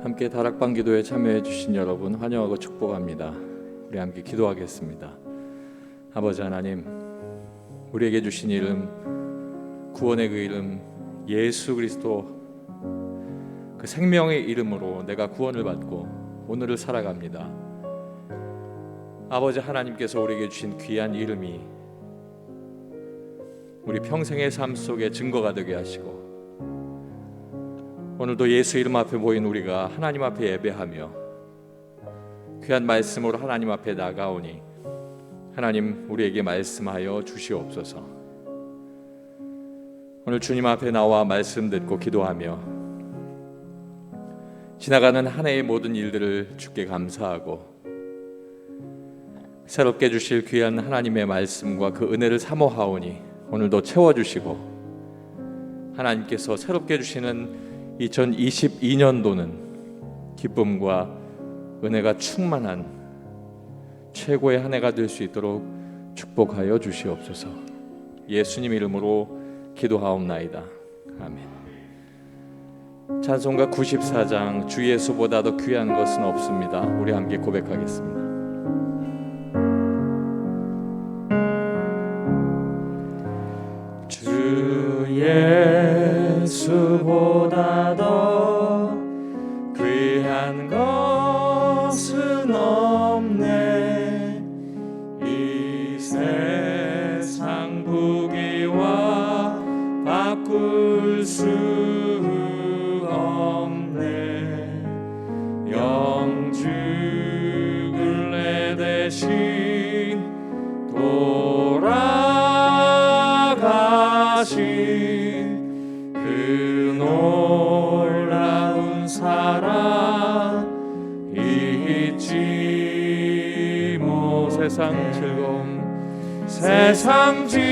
함께 다락방 기도에 참여해 주신 여러분 환영하고 축복합니다. 우리 함께 기도하겠습니다. 아버지 하나님, 우리에게 주신 이름, 구원의 그 이름 예수 그리스도, 그 생명의 이름으로 내가 구원을 받고 오늘을 살아갑니다. 아버지 하나님께서 우리에게 주신 귀한 이름이 우리 평생의 삶 속에 증거가 되게 하시고, 오늘도 예수 이름 앞에 모인 우리가 하나님 앞에 예배하며 귀한 말씀으로 하나님 앞에 나가오니 하나님 우리에게 말씀하여 주시옵소서. 오늘 주님 앞에 나와 말씀 듣고 기도하며 지나가는 한 해의 모든 일들을 주께 감사하고, 새롭게 주실 귀한 하나님의 말씀과 그 은혜를 사모하오니 오늘도 채워주시고, 하나님께서 새롭게 주시는 2022년도는 기쁨과 은혜가 충만한 최고의 한 해가 될 수 있도록 축복하여 주시옵소서. 예수님 이름으로 기도하옵나이다. 아멘. 찬송가 94장 주 예수보다 더 귀한 것은 없습니다. 우리 함께 고백하겠습니다. 주 예수보다 더 귀한 것은 없네. 이 세상 부귀와 바꿀 수 없네. 영죽을 내 대신 돌아가신 그 놀라운 사랑 잊지 못. 세상 즐거움, 세상 즐거움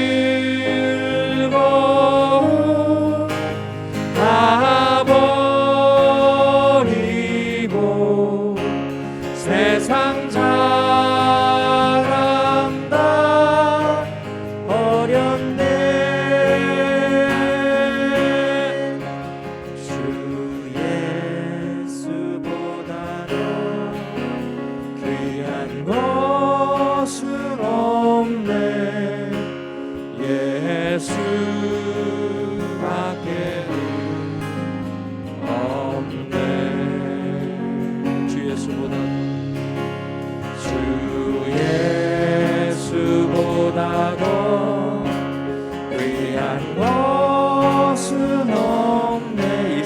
다 버리고 세상 자랑 다 버렸네. 주 예수보다 더 귀한 것은 없네. 예수밖에 없네. 주 예수보다 더 귀한 것은 없네. 이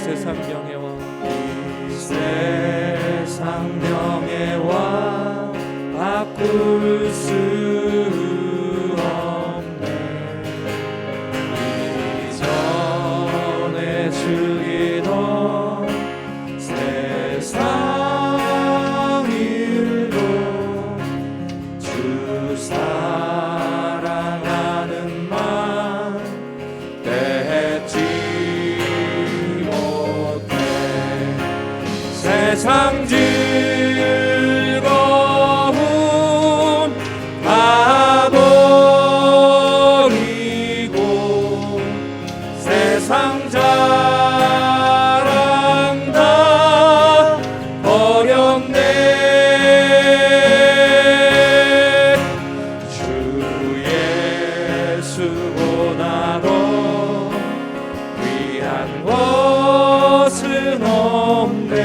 세상 명예와 바꿀 수 없네. 이전에 즐기던 세상 일도 주 사랑하는 맘 뺏지 못해. 세상 즐거움 다 버리고 세상 자랑 다 버렸네. 주 예수보다 더 귀한 것은 없네.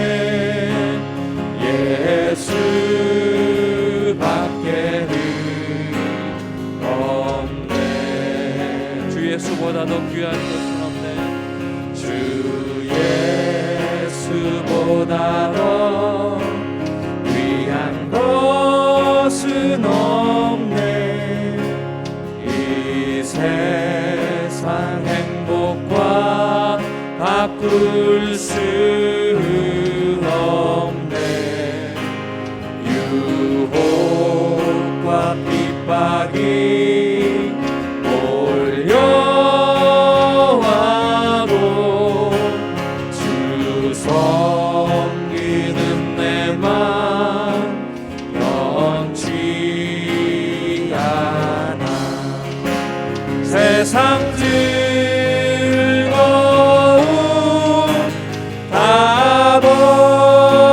예수밖에는 없네. 주 예수보다 더 귀한 것은 없네. 주 예수보다 더 귀한 것은 없네. 이 세상 행복과 바꿀 수 없네. 유혹과 핍박이 몰려와도 주 섬기는 내 맘 변치 않아. 세상 즐거움 다 버리고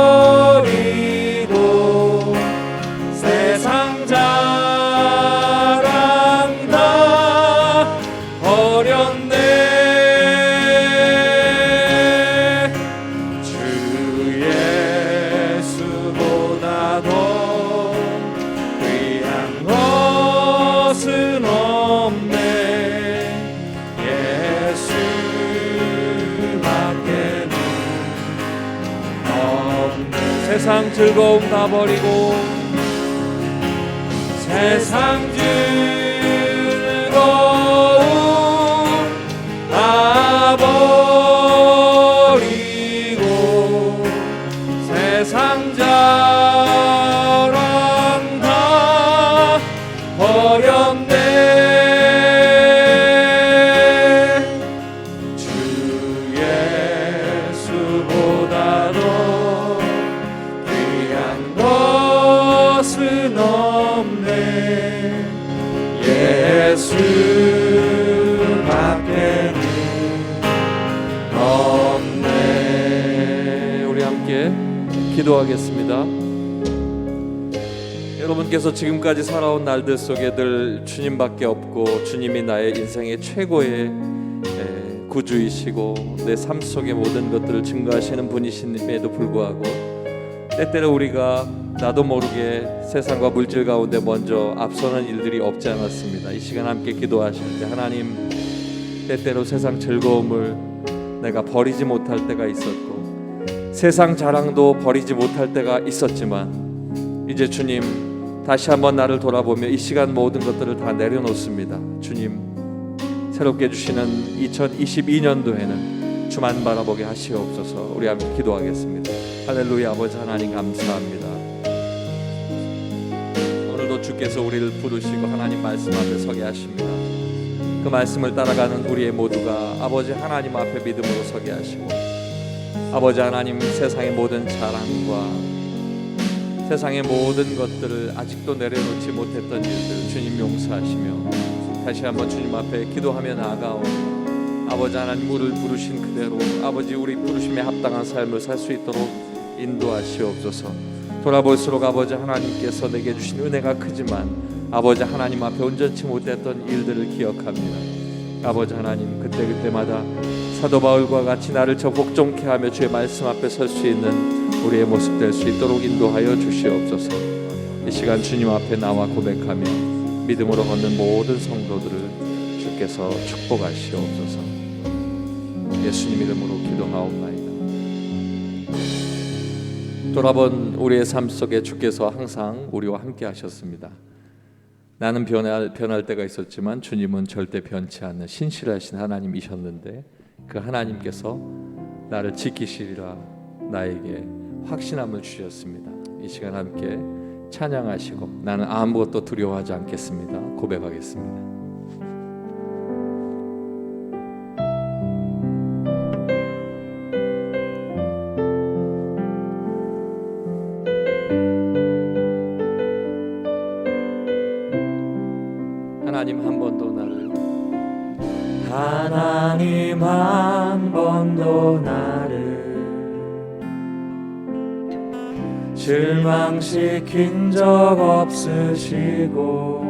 세상 즐거움 다 버리고 세상 즐거움 다 버리고 세상 자랑 다 버렸네. 주 예수보다 더 귀한 것은 없네. 예수 밖에는 없네. 우리 함께 기도하겠습니다. 여러분께서 지금까지 살아온 날들 속에 늘 주님밖에 없고 주님이 나의 인생의 최고의 구주이시고 내 삶 속의 모든 것들을 증거하시는 분이심에도 불구하고 때때로 우리가 나도 모르게 세상과 물질 가운데 먼저 앞서는 일들이 없지 않았습니다. 이 시간 함께 기도하실 때 하나님, 때때로 세상 즐거움을 내가 버리지 못할 때가 있었고 세상 자랑도 버리지 못할 때가 있었지만 이제 주님 다시 한번 나를 돌아보며 이 시간 모든 것들을 다 내려놓습니다. 주님, 새롭게 주시는 2022년도에는 주만 바라보게 하시옵소서. 우리 함께 기도하겠습니다. 할렐루야. 아버지 하나님 감사합니다. 오늘도 주께서 우리를 부르시고 하나님 말씀 앞에 서게 하십니다. 그 말씀을 따라가는 우리의 모두가 아버지 하나님 앞에 믿음으로 서게 하시고 아버지 하나님 세상의 모든 자랑과 세상의 모든 것들을 아직도 내려놓지 못했던 일들 주님 용서하시며 다시 한번 주님 앞에 기도하며 나아가오니 아버지 하나님 우리를 부르신 그대로 아버지 우리 부르심에 합당한 삶을 살 수 있도록 인도하시옵소서. 돌아볼수록 아버지 하나님께서 내게 주신 은혜가 크지만 아버지 하나님 앞에 온전치 못했던 일들을 기억합니다. 아버지 하나님 그때마다 사도 바울과 같이 나를 저 복종케 하며 주의 말씀 앞에 설 수 있는 우리의 모습 될 수 있도록 인도하여 주시옵소서. 이 시간 주님 앞에 나와 고백하며 믿음으로 걷는 모든 성도들을 주께서 축복하시옵소서. 예수님 이름으로 기도하옵나이다. 돌아본 우리의 삶 속에 주께서 항상 우리와 함께 하셨습니다. 나는 변할 때가 있었지만 주님은 절대 변치 않는 신실하신 하나님이셨는데 그 하나님께서 나를 지키시리라 나에게 확신함을 주셨습니다. 이 시간 함께 찬양하시고 나는 아무것도 두려워하지 않겠습니다. 고백하겠습니다. 하나님 한 번도 나를 실망시킨 적 없으시고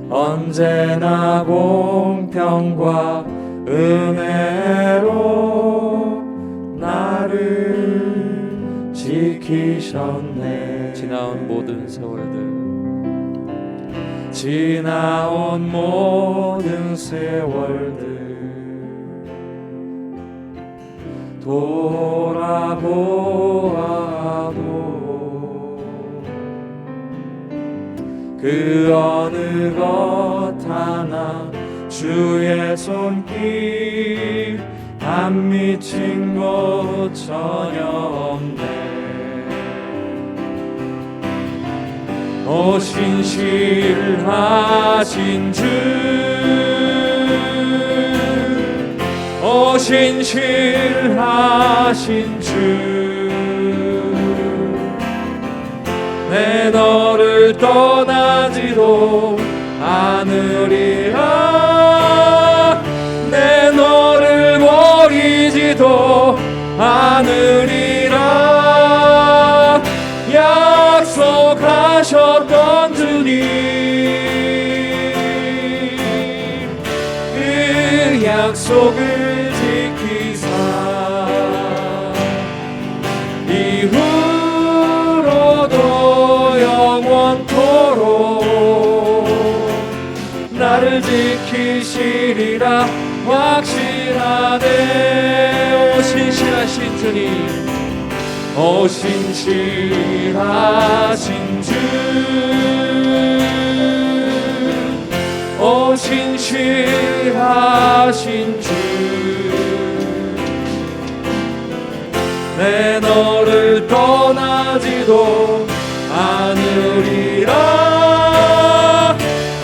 언제나 공평과 은혜로 나를 지키셨네. 지나온 모든 세월들 돌아보아도 그 어느 것 하나 주의 손길 안 미친 것 전혀 없네. 오 신실하신 주, 오 신실하신 주, 내 너를 떠나지도 않으리라. 내 너를 버리지도 않으리라. 약속하셨던 주님, 그 약속을 지키사 이후로도 영원토록 나를 지키시리라 확신하네. 오 신실하신 주님, 오 신실하신 주, 오 신실하신 주, 내 너를 떠나지도 않으리라,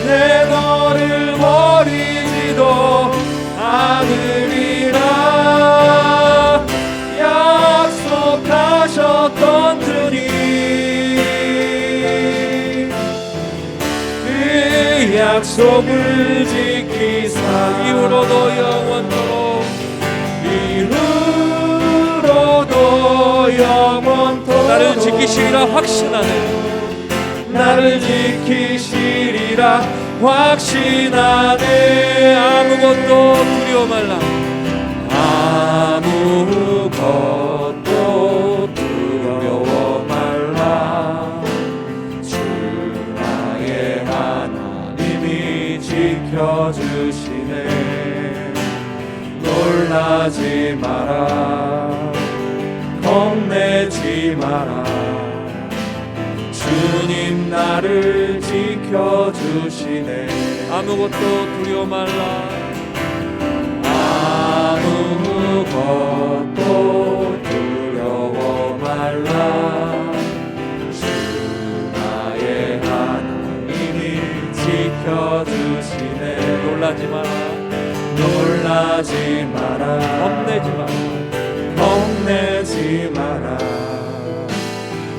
내 너를 버리지도 않으리라, 약속하셨던 주님, 그 약속을 지키사 이후로도 영원토록, 이후로도 영원토록 나를 지키시리라 확신하네, 나를 지키시리라 확신하네. 아무것도 두려워 말라, 아무것도 두려워 말라, 주 나의 하나님이 지켜주시네. 놀라지 마라, 겁내지 마라, 주님 나를 지켜주시네. 아무것도 두려워 말라, 아무것도 두려워 말라, 주 나의 하나님이 지켜주시네. 놀라지 마라, 놀라지 마라, 겁내지 마라, 겁내지 마라,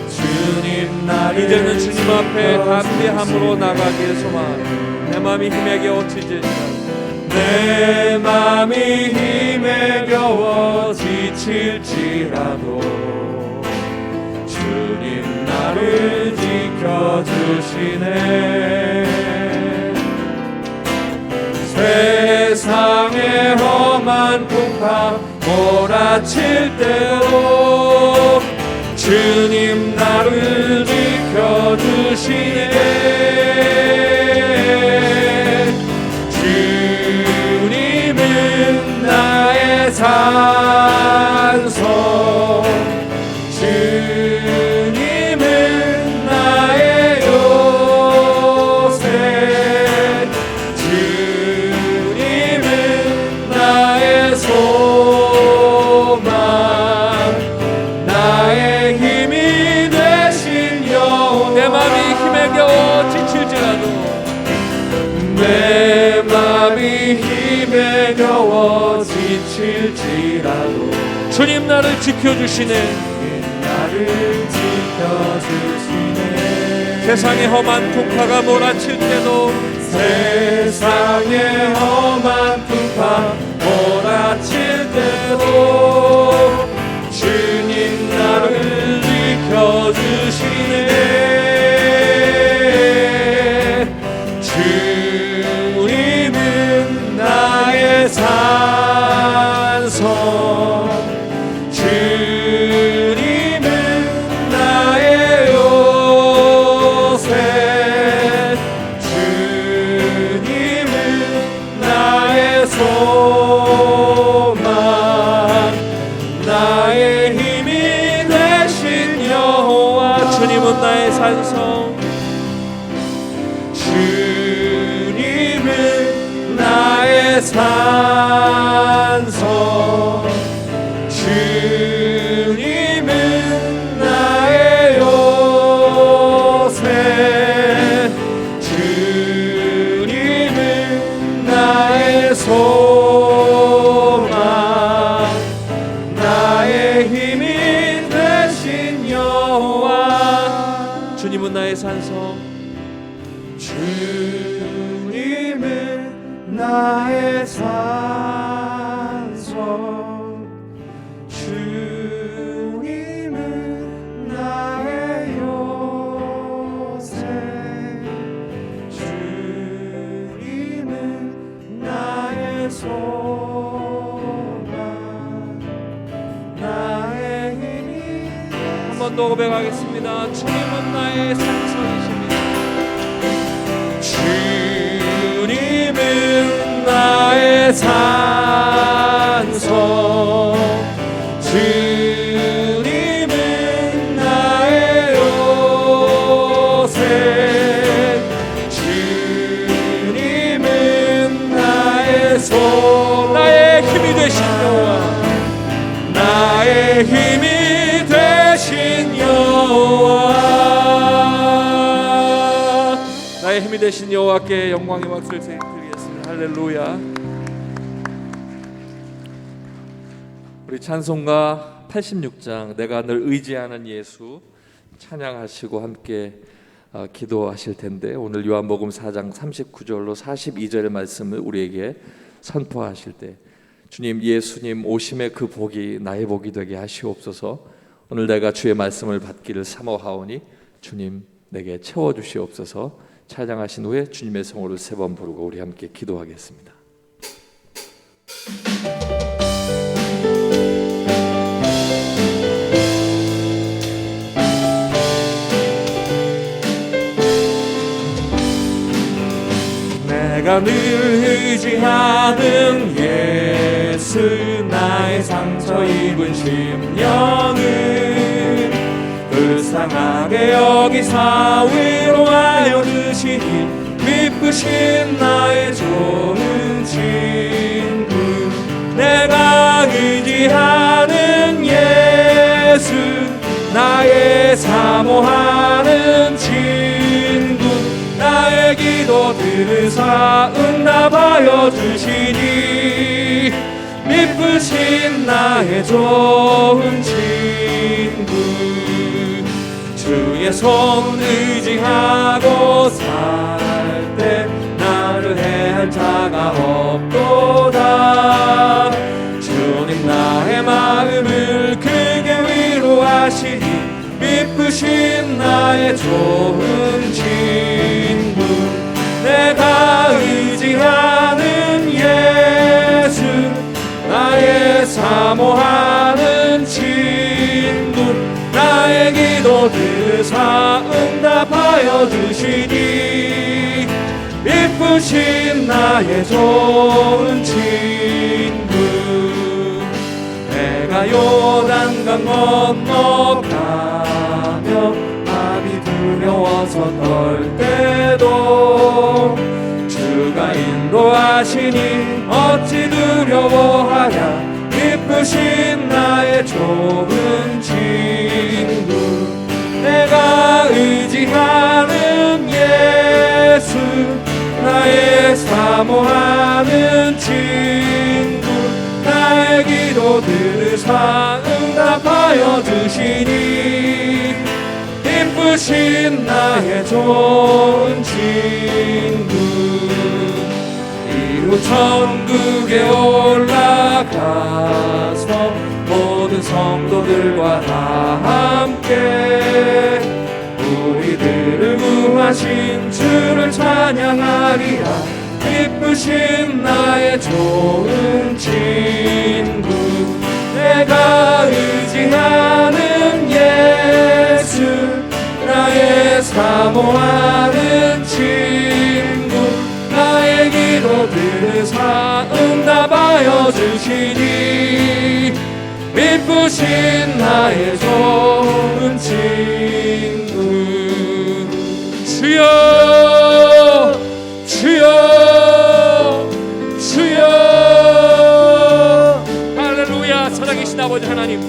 주님 나를 이제는 주님 앞에 담대함으로 나가기를 소망하네. 내 마음이 힘에 겨워 지칠지라도, 내 마음이 힘에 겨워 지칠지라도 주님 나를 지켜주시네. 세상의 험한 풍파 몰아칠 때도 주님 나를 지켜주시네. 주님은 나의 산성, 주님은 나의 요새, 주님은 나의 소망, 나의 힘이 되신 여호와. 내 마음이 힘에 겨워 지칠지라도, 내 마음이 힘에 겨워 지칠지라도 주님 나를 지켜주시네. 나를 지켜주시네. 세상의 험한 풍파가 몰아칠 때도, 세상의 험한 풍파 몰아칠 때도 주님 나를 지켜주시네. 주님은 나의 산성, 주님은 나의 요새, 주님은 나의 소망, 나의 힘이 되신 여호와. 주님은 나의 산성, 주님은 나의 산성, 주님은 나의 요새, 주님은 나의 소망, 나의 힘이 되신 여호와. 주님은 나의 산성, 주님은 나의 산성, 주님은 나의 요새, 주님은 나의 소망, 나의 힘이. 한 번 더 고백하겠습니다. 주님은 나의 산성이십니다. 주님은 나의 산성, 주님은 나의 힘이 되신 여호와, 나의 힘이 되신 여호와께 영광의 박수를 드리겠습니다. 할렐루야. 우리 찬송가 86장 내가 늘 의지하는 예수 찬양하시고 함께 기도하실 텐데, 오늘 요한복음 4장 39절로 42절의 말씀을 우리에게 선포하실 때, 주님, 예수님 오심의 그 복이 나의 복이 되게 하시옵소서. 오늘 내가 주의 말씀을 받기를 사모하오니 주님 내게 채워주시옵소서. 찬양하신 후에 주님의 성호를 3번 부르고 우리 함께 기도하겠습니다. 내가 늘 의지하는 예수, 나의 상처 입은 심령을 불쌍하게 여기사 위로하여 주시니 기쁘신 나의 좋은 친구. 내가 의지하는 예수, 나의 사모하는 친구. 나의 기도 들으사 응답하여 주시니 기쁘신 나의 좋은 친구. 주의 손 의지하고 살 때 나를 해할 자가 없도다. 주님 나의 마음을 크게 위로하시니 기쁘신 나의 좋은 친구. 내가 의지하는 예수, 나의 사모하는 친구. 나의 기도 들으사 응답하여 주시니 기쁘신 나의 좋은 친구. 내가 요단강 건너가며 마음이 두려워서 떨 때도 주가 인도하시니 어찌 두려워하랴. 기쁘신 나의 좋은 친구. 내가 의지하는 예수, 나의 사모하는 친구. 나의 기도 들으사 응답하여 주시니 기쁘신 나의 좋은 친구. 이후 천국에 올라가서 모든 성도들과 다 함께 우리들을 구하신 주를 찬양하리라. 기쁘신 나의 좋은 친구. 내가 의지하는 예수, 나의 사모하는 친구. 나의 기도 들으사 응답하여 주시니 기쁘신 나의 좋은 친구. 주여 주여 주여. 할렐루야. 살아계신 아버지 하나님,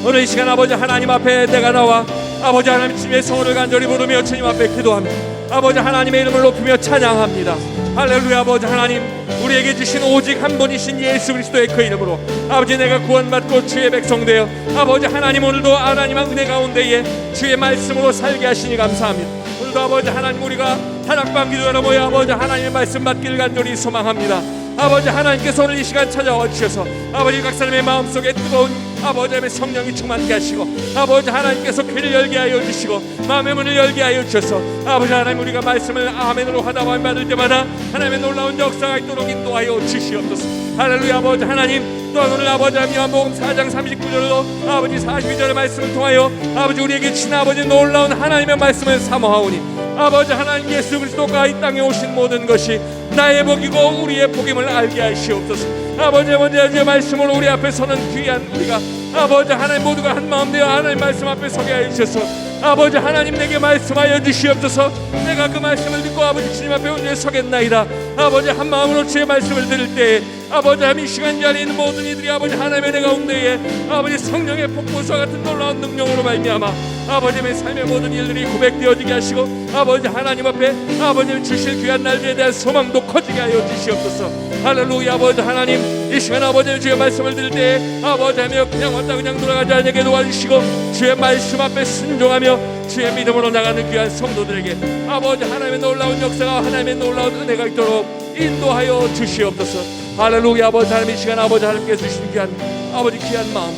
오늘 이 시간 아버지 하나님 앞에 내가 나와 아버지 하나님 주님의 성호를 간절히 부르며 주님 앞에 기도합니다. 아버지 하나님의 이름을 높이며 찬양합니다. 할렐루야. 아버지 하나님, 우리에게 주신 오직 한 분이신 예수 그리스도의 그 이름으로 아버지 내가 구원받고 주의 백성 되어 아버지 하나님 오늘도 하나님의 은혜 가운데에 주의 말씀으로 살게 하시니 감사합니다. 오늘도 아버지 하나님 우리가 다락방 기도하러 모여 아버지 하나님의 말씀 받기를 간절히 소망합니다. 아버지 하나님께서 오늘 이 시간 찾아와 주셔서 아버지 각 사람의 마음속에 뜨거운 아버지 하나님의 성령이 충만케 하시고 아버지 하나님께서 귀를 열게 하여 주시고 마음의 문을 열게 하여 주셔서 아버지 하나님 우리가 말씀을 아멘으로 하다만 받을 때마다 하나님의 놀라운 역사가 있도록 인도하여 주시옵소서. 할렐루야. 아버지 하나님, 또한 오늘 아버지 하나님 요한복음 4장 39절로 아버지 42절의 말씀을 통하여 아버지 우리에게 주신 아버지 놀라운 하나님의 말씀을 사모하오니 아버지 하나님 예수 그리스도가 이 땅에 오신 모든 것이 나의 복이고 우리의 복임을 알게 하시옵소서. 아버지 먼저 말씀으로 우리 앞에 서는 귀한 우리가 아버지 하나님 모두가 한 마음 되어 하나님 말씀 앞에 서게 하여 주셔서 아버지 하나님 내게 말씀하여 주시옵소서. 내가 그 말씀을 듣고 아버지 주님 앞에 온전히 서겠나이다. 아버지 한 마음으로 주의 말씀을 들을 때에 아버지 하나님, 이 시간 자리에 있는 모든 이들이 아버지 하나님의 내 가운데에 아버지 성령의 폭포수와 같은 놀라운 능력으로 말미암아 아버지의 삶의 모든 일들이 고백되어지게 하시고 아버지 하나님 앞에 아버지 주실 귀한 날들에 대한 소망도 커지게 하여 주시옵소서. 할렐루야. 아버지 하나님, 이 시간 아버지 주의 말씀을 들을 때 아버지 하며 그냥 왔다 그냥 돌아가지 않게 도와주시고 주의 말씀 앞에 순종하며 주의 믿음으로 나가는 귀한 성도들에게 아버지 하나님의 놀라운 역사가, 하나님의 놀라운 은혜가 있도록 인도하여 주시옵소서. 할렐루야. 아버지 하나님, 이 시간 아버지 하나님께 주신 귀한 아버지 귀한 마음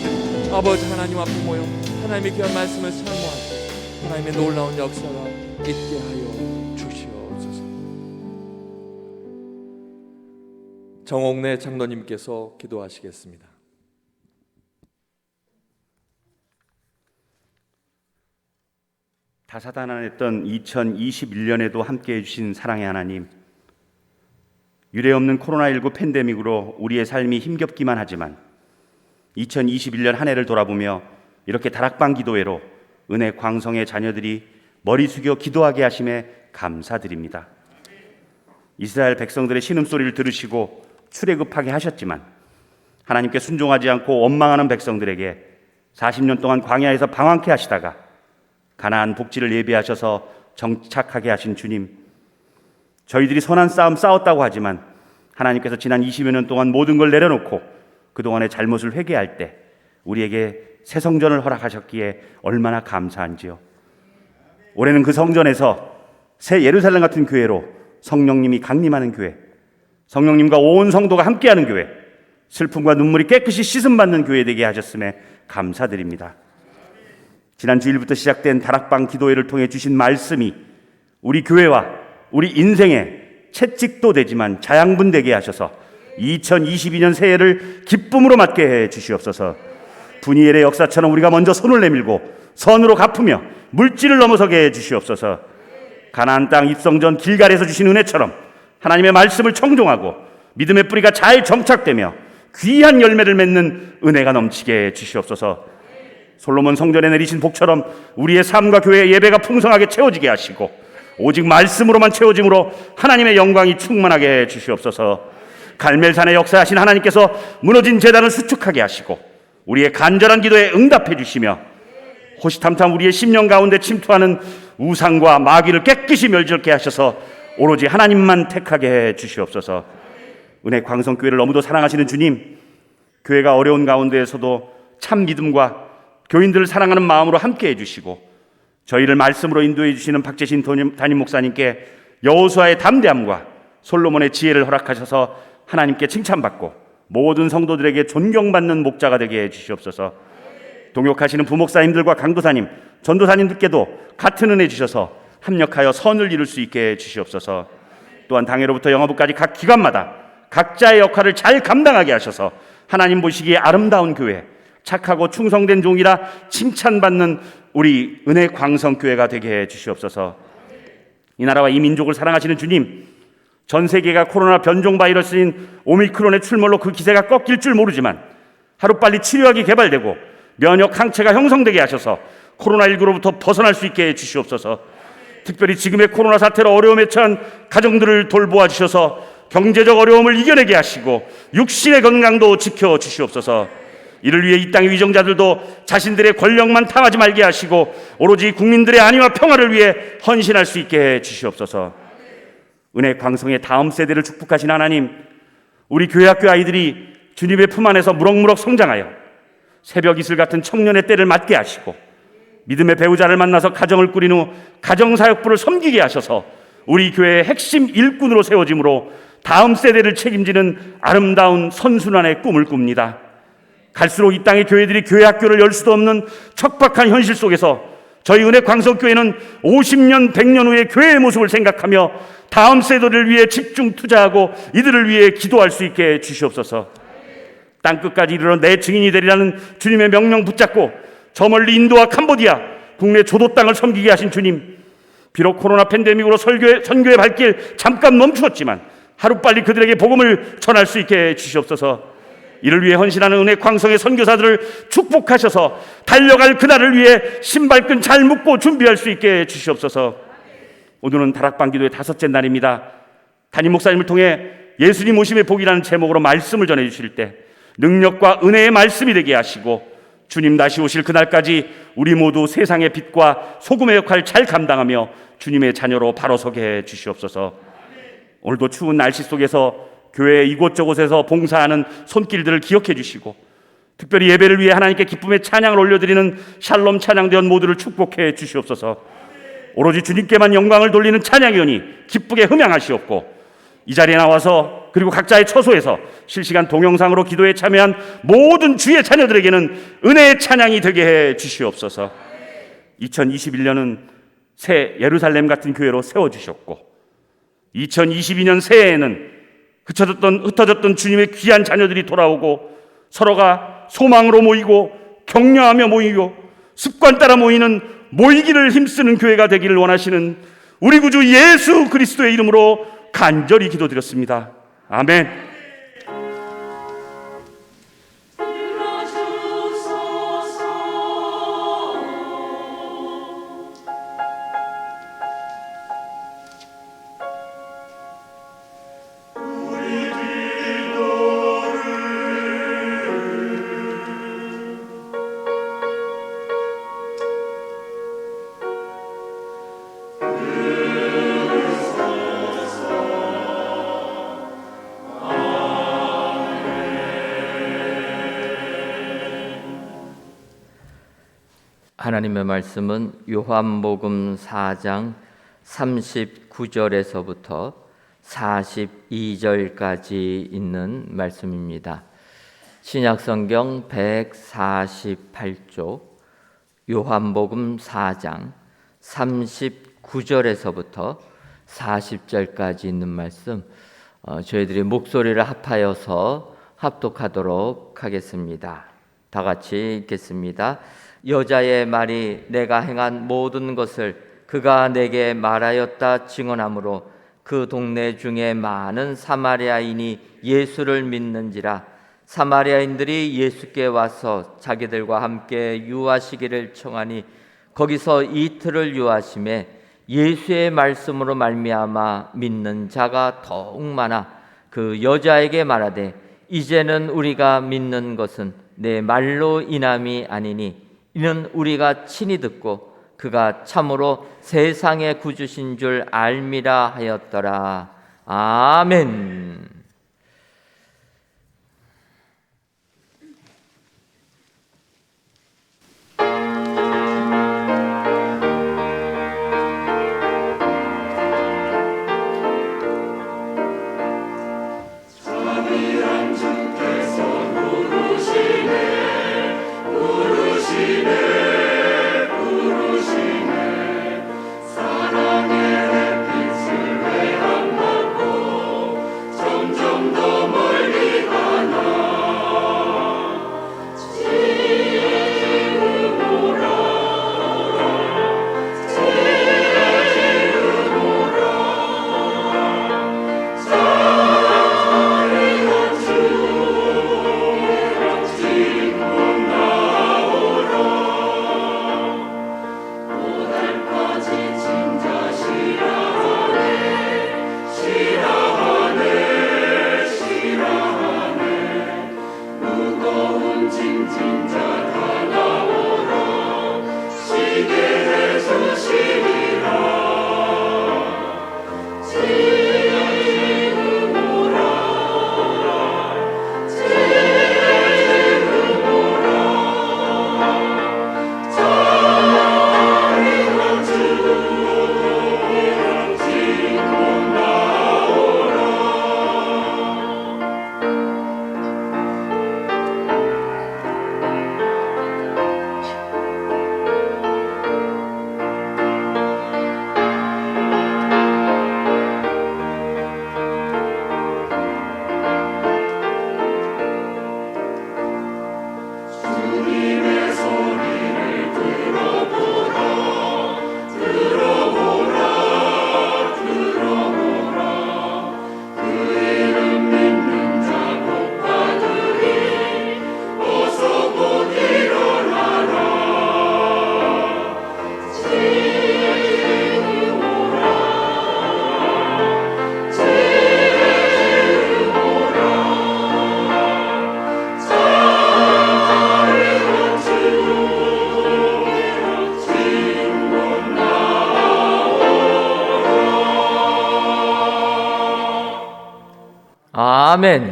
아버지 하나님 앞에 모여 하나님의 귀한 말씀을 사모하고 하나님의 놀라운 역사가 있게 하여 주시옵소서. 정옥래 장로님께서 기도하시겠습니다. 다사다난했던 2021년에도 함께해 주신 사랑의 하나님, 유례없는 코로나19 팬데믹으로 우리의 삶이 힘겹기만 하지만 2021년 한 해를 돌아보며 이렇게 다락방 기도회로 은혜 광성의 자녀들이 머리 숙여 기도하게 하심에 감사드립니다. 이스라엘 백성들의 신음소리를 들으시고 출애굽하게 하셨지만 하나님께 순종하지 않고 원망하는 백성들에게 40년 동안 광야에서 방황케 하시다가 가나안 복지를 예비하셔서 정착하게 하신 주님, 저희들이 선한 싸움 싸웠다고 하지만 하나님께서 지난 20여 년 동안 모든 걸 내려놓고 그동안의 잘못을 회개할 때 우리에게 새 성전을 허락하셨기에 얼마나 감사한지요. 올해는 그 성전에서 새 예루살렘 같은 교회로 성령님이 강림하는 교회, 성령님과 온 성도가 함께하는 교회, 슬픔과 눈물이 깨끗이 씻음받는 교회 되게 하셨음에 감사드립니다. 지난 주일부터 시작된 다락방 기도회를 통해 주신 말씀이 우리 교회와 우리 인생의 채찍도 되지만 자양분되게 하셔서 2022년 새해를 기쁨으로 맞게 해 주시옵소서. 분이엘의 역사처럼 우리가 먼저 손을 내밀고 선으로 갚으며 물질을 넘어서게 해 주시옵소서. 가나안 땅 입성 전 길갈에서 주신 은혜처럼 하나님의 말씀을 청종하고 믿음의 뿌리가 잘 정착되며 귀한 열매를 맺는 은혜가 넘치게 해 주시옵소서. 솔로몬 성전에 내리신 복처럼 우리의 삶과 교회의 예배가 풍성하게 채워지게 하시고 오직 말씀으로만 채워짐으로 하나님의 영광이 충만하게 해 주시옵소서. 갈멜산에 역사하신 하나님께서 무너진 제단을 수축하게 하시고 우리의 간절한 기도에 응답해 주시며 호시탐탐 우리의 심령 가운데 침투하는 우상과 마귀를 깨끗이 멸절케 하셔서 오로지 하나님만 택하게 해 주시옵소서. 은혜 광성교회를 너무도 사랑하시는 주님, 교회가 어려운 가운데에서도 참 믿음과 교인들을 사랑하는 마음으로 함께 해주시고 저희를 말씀으로 인도해 주시는 박재신 담임 목사님께 여호수아의 담대함과 솔로몬의 지혜를 허락하셔서 하나님께 칭찬받고 모든 성도들에게 존경받는 목자가 되게 해주시옵소서. 동역하시는 부목사님들과 강도사님, 전도사님들께도 같은 은혜 주셔서 합력하여 선을 이룰 수 있게 해주시옵소서. 또한 당회로부터 영어부까지 각 기관마다 각자의 역할을 잘 감당하게 하셔서 하나님 보시기에 아름다운 교회, 착하고 충성된 종이라 칭찬받는 우리 은혜 광성교회가 되게 해 주시옵소서. 이 나라와 이 민족을 사랑하시는 주님, 전 세계가 코로나 변종 바이러스인 오미크론의 출몰로 그 기세가 꺾일 줄 모르지만 하루빨리 치료약이 개발되고 면역 항체가 형성되게 하셔서 코로나19로부터 벗어날 수 있게 해 주시옵소서. 특별히 지금의 코로나 사태로 어려움에 처한 가정들을 돌보아 주셔서 경제적 어려움을 이겨내게 하시고 육신의 건강도 지켜 주시옵소서. 이를 위해 이 땅의 위정자들도 자신들의 권력만 탐하지 말게 하시고 오로지 국민들의 안위와 평화를 위해 헌신할 수 있게 해 주시옵소서. 은혜 광성의 다음 세대를 축복하신 하나님, 우리 교회학교 아이들이 주님의 품 안에서 무럭무럭 성장하여 새벽 이슬 같은 청년의 때를 맞게 하시고 믿음의 배우자를 만나서 가정을 꾸린 후 가정사역부를 섬기게 하셔서 우리 교회의 핵심 일꾼으로 세워짐으로 다음 세대를 책임지는 아름다운 선순환의 꿈을 꿉니다. 갈수록 이 땅의 교회들이 교회학교를 열 수도 없는 척박한 현실 속에서 저희 은혜 광성교회는 50년, 100년 후의 교회의 모습을 생각하며 다음 세대를 위해 집중 투자하고 이들을 위해 기도할 수 있게 주시옵소서. 땅끝까지 이르러 내 증인이 되리라는 주님의 명령 붙잡고 저 멀리 인도와 캄보디아, 국내 조도 땅을 섬기게 하신 주님, 비록 코로나 팬데믹으로 선교의 발길 잠깐 멈추었지만 하루빨리 그들에게 복음을 전할 수 있게 주시옵소서. 이를 위해 헌신하는 은혜 광성의 선교사들을 축복하셔서 달려갈 그날을 위해 신발끈 잘 묶고 준비할 수 있게 주시옵소서. 오늘은 다락방 기도의 5째 날입니다. 담임 목사님을 통해 예수님 오심의 복이라는 제목으로 말씀을 전해 주실 때 능력과 은혜의 말씀이 되게 하시고 주님 다시 오실 그날까지 우리 모두 세상의 빛과 소금의 역할을 잘 감당하며 주님의 자녀로 바로 서게 해 주시옵소서. 오늘도 추운 날씨 속에서 교회 이곳저곳에서 봉사하는 손길들을 기억해 주시고 특별히 예배를 위해 하나님께 기쁨의 찬양을 올려드리는 샬롬 찬양대원 모두를 축복해 주시옵소서. 오로지 주님께만 영광을 돌리는 찬양위원이 기쁘게 흠양하시옵고 이 자리에 나와서 그리고 각자의 처소에서 실시간 동영상으로 기도에 참여한 모든 주의 자녀들에게는 은혜의 찬양이 되게 해 주시옵소서. 2021년은 새 예루살렘 같은 교회로 세워주셨고 2022년 새해에는 흩어졌던 주님의 귀한 자녀들이 돌아오고 서로가 소망으로 모이고 격려하며 모이고 습관 따라 모이는 모이기를 힘쓰는 교회가 되기를 원하시는 우리 구주 예수 그리스도의 이름으로 간절히 기도드렸습니다. 아멘. 하나님의 말씀은 요한복음 4장 39절에서부터 42절까지 있는 말씀입니다. 신약성경 148쪽 요한복음 4장 39절에서부터 40절까지 있는 말씀, 저희들이 목소리를 합하여서 합독하도록 하겠습니다. 다 같이 읽겠습니다. 여자의 말이 내가 행한 모든 것을 그가 내게 말하였다 증언하므로 그 동네 중에 많은 사마리아인이 예수를 믿는지라. 사마리아인들이 예수께 와서 자기들과 함께 유하시기를 청하니 거기서 이틀을 유하심에 예수의 말씀으로 말미암아 믿는 자가 더욱 많아 그 여자에게 말하되 이제는 우리가 믿는 것은 내 말로 인함이 아니니 이는 우리가 친히 듣고 그가 참으로 세상의 구주신 줄 알미라 하였더라. 아멘. 아멘.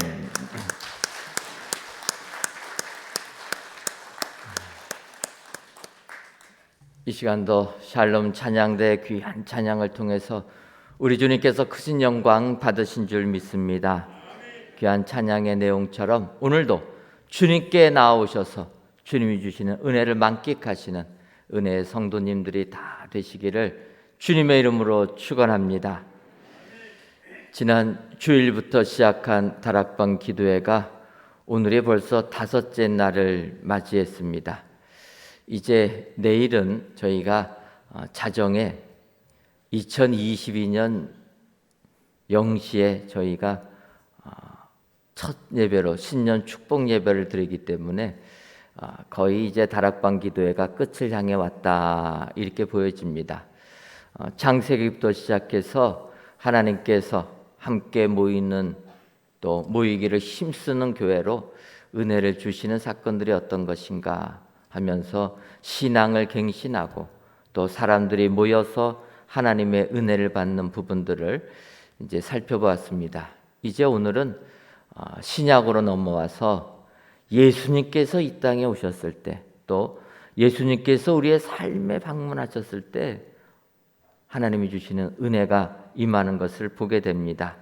이 시간도 샬롬 찬양대 귀한 찬양을 통해서 우리 주님께서 크신 영광 받으신 줄 믿습니다. 귀한 찬양의 내용처럼 오늘도 주님께 나오셔서 주님이 주시는 은혜를 만끽하시는 은혜의 성도님들이 다 되시기를 주님의 이름으로 축원합니다. 지난 주일부터 시작한 다락방 기도회가 오늘이 벌써 5째 날을 맞이했습니다. 이제 내일은 저희가 자정에 2022년 0시에 저희가 첫 예배로 신년 축복 예배를 드리기 때문에 거의 이제 다락방 기도회가 끝을 향해 왔다 이렇게 보여집니다. 창세기부터 시작해서 하나님께서 함께 모이는 또 모이기를 힘쓰는 교회로 은혜를 주시는 사건들이 어떤 것인가 하면서 신앙을 갱신하고 또 사람들이 모여서 하나님의 은혜를 받는 부분들을 이제 살펴보았습니다. 이제 오늘은 신약으로 넘어와서 예수님께서 이 땅에 오셨을 때 또 예수님께서 우리의 삶에 방문하셨을 때 하나님이 주시는 은혜가 임하는 것을 보게 됩니다.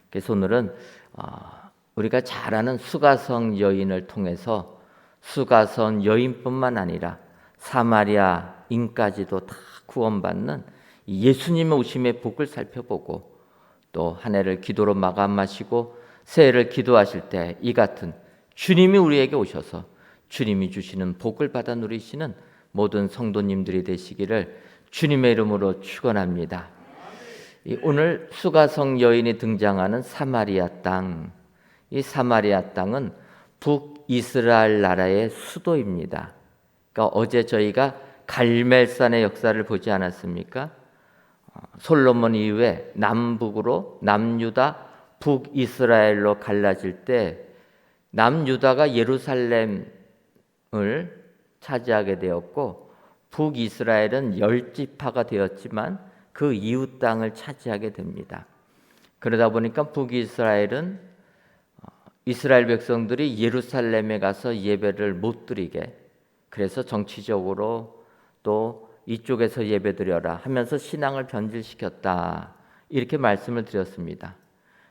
그래서 오늘은 우리가 잘 아는 수가성 여인을 통해서 수가성 여인뿐만 아니라 사마리아인까지도 다 구원받는 예수님의 오심의 복을 살펴보고 또 한 해를 기도로 마감하시고 새해를 기도하실 때 이 같은 주님이 우리에게 오셔서 주님이 주시는 복을 받아 누리시는 모든 성도님들이 되시기를 주님의 이름으로 축원합니다. 오늘 수가성 여인이 등장하는 사마리아 땅, 이 사마리아 땅은 북이스라엘 나라의 수도입니다. 그러니까 어제 저희가 갈멜산의 역사를 보지 않았습니까? 솔로몬 이후에 남북으로 남유다, 북이스라엘로 갈라질 때 남유다가 예루살렘을 차지하게 되었고 북이스라엘은 10지파가 되었지만 그 이웃 땅을 차지하게 됩니다. 그러다 보니까 북이스라엘은 이스라엘 백성들이 예루살렘에 가서 예배를 못 드리게, 그래서 정치적으로 또 이쪽에서 예배드려라 하면서 신앙을 변질시켰다 이렇게 말씀을 드렸습니다.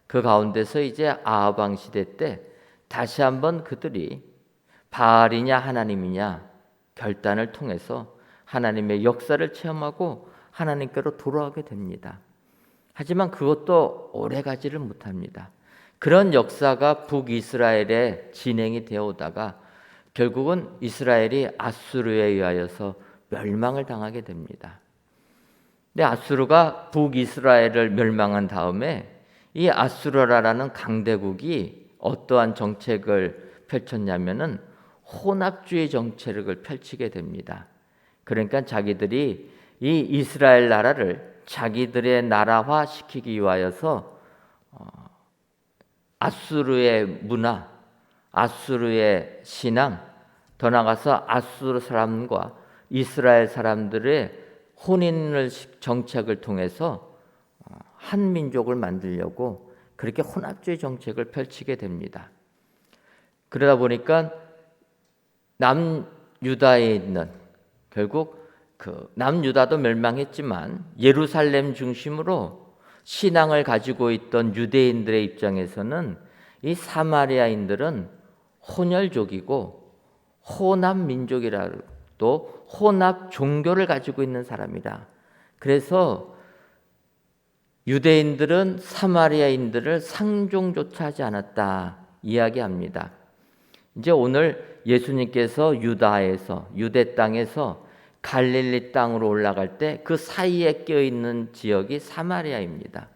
그 가운데서 이제 아합 왕 시대 때 다시 한번 그들이 바알이냐 하나님이냐 결단을 통해서 하나님의 역사를 체험하고 하나님께로 돌아오게 됩니다. 하지만 그것도 오래가지를 못합니다. 그런 역사가 북이스라엘에 진행이 되어 오다가 결국은 이스라엘이 아수르에 의하여서 멸망을 당하게 됩니다. 근데 아수르가 북이스라엘을 멸망한 다음에 이 아수르라는 강대국이 어떠한 정책을 펼쳤냐면은 혼합주의 정책을 펼치게 됩니다. 그러니까 자기들이 이 이스라엘 나라를 자기들의 나라화 시키기 위하여서 아수르의 문화, 아수르의 신앙, 더 나아가서 아수르 사람과 이스라엘 사람들의 혼인을 정책을 통해서 한 민족을 만들려고 그렇게 혼합주의 정책을 펼치게 됩니다. 그러다 보니까 남유다에 있는, 결국 그 남유다도 멸망했지만 예루살렘 중심으로 신앙을 가지고 있던 유대인들의 입장에서는 이 사마리아인들은 혼혈족이고 혼합 민족이라고, 또 혼합 종교를 가지고 있는 사람이다. 그래서 유대인들은 사마리아인들을 상종조차 하지 않았다 이야기합니다. 이제 오늘 예수님께서 유다에서, 유대 땅에서 갈릴리 땅으로 올라갈 때 그 사이에 껴있는 지역이 사마리아입니다.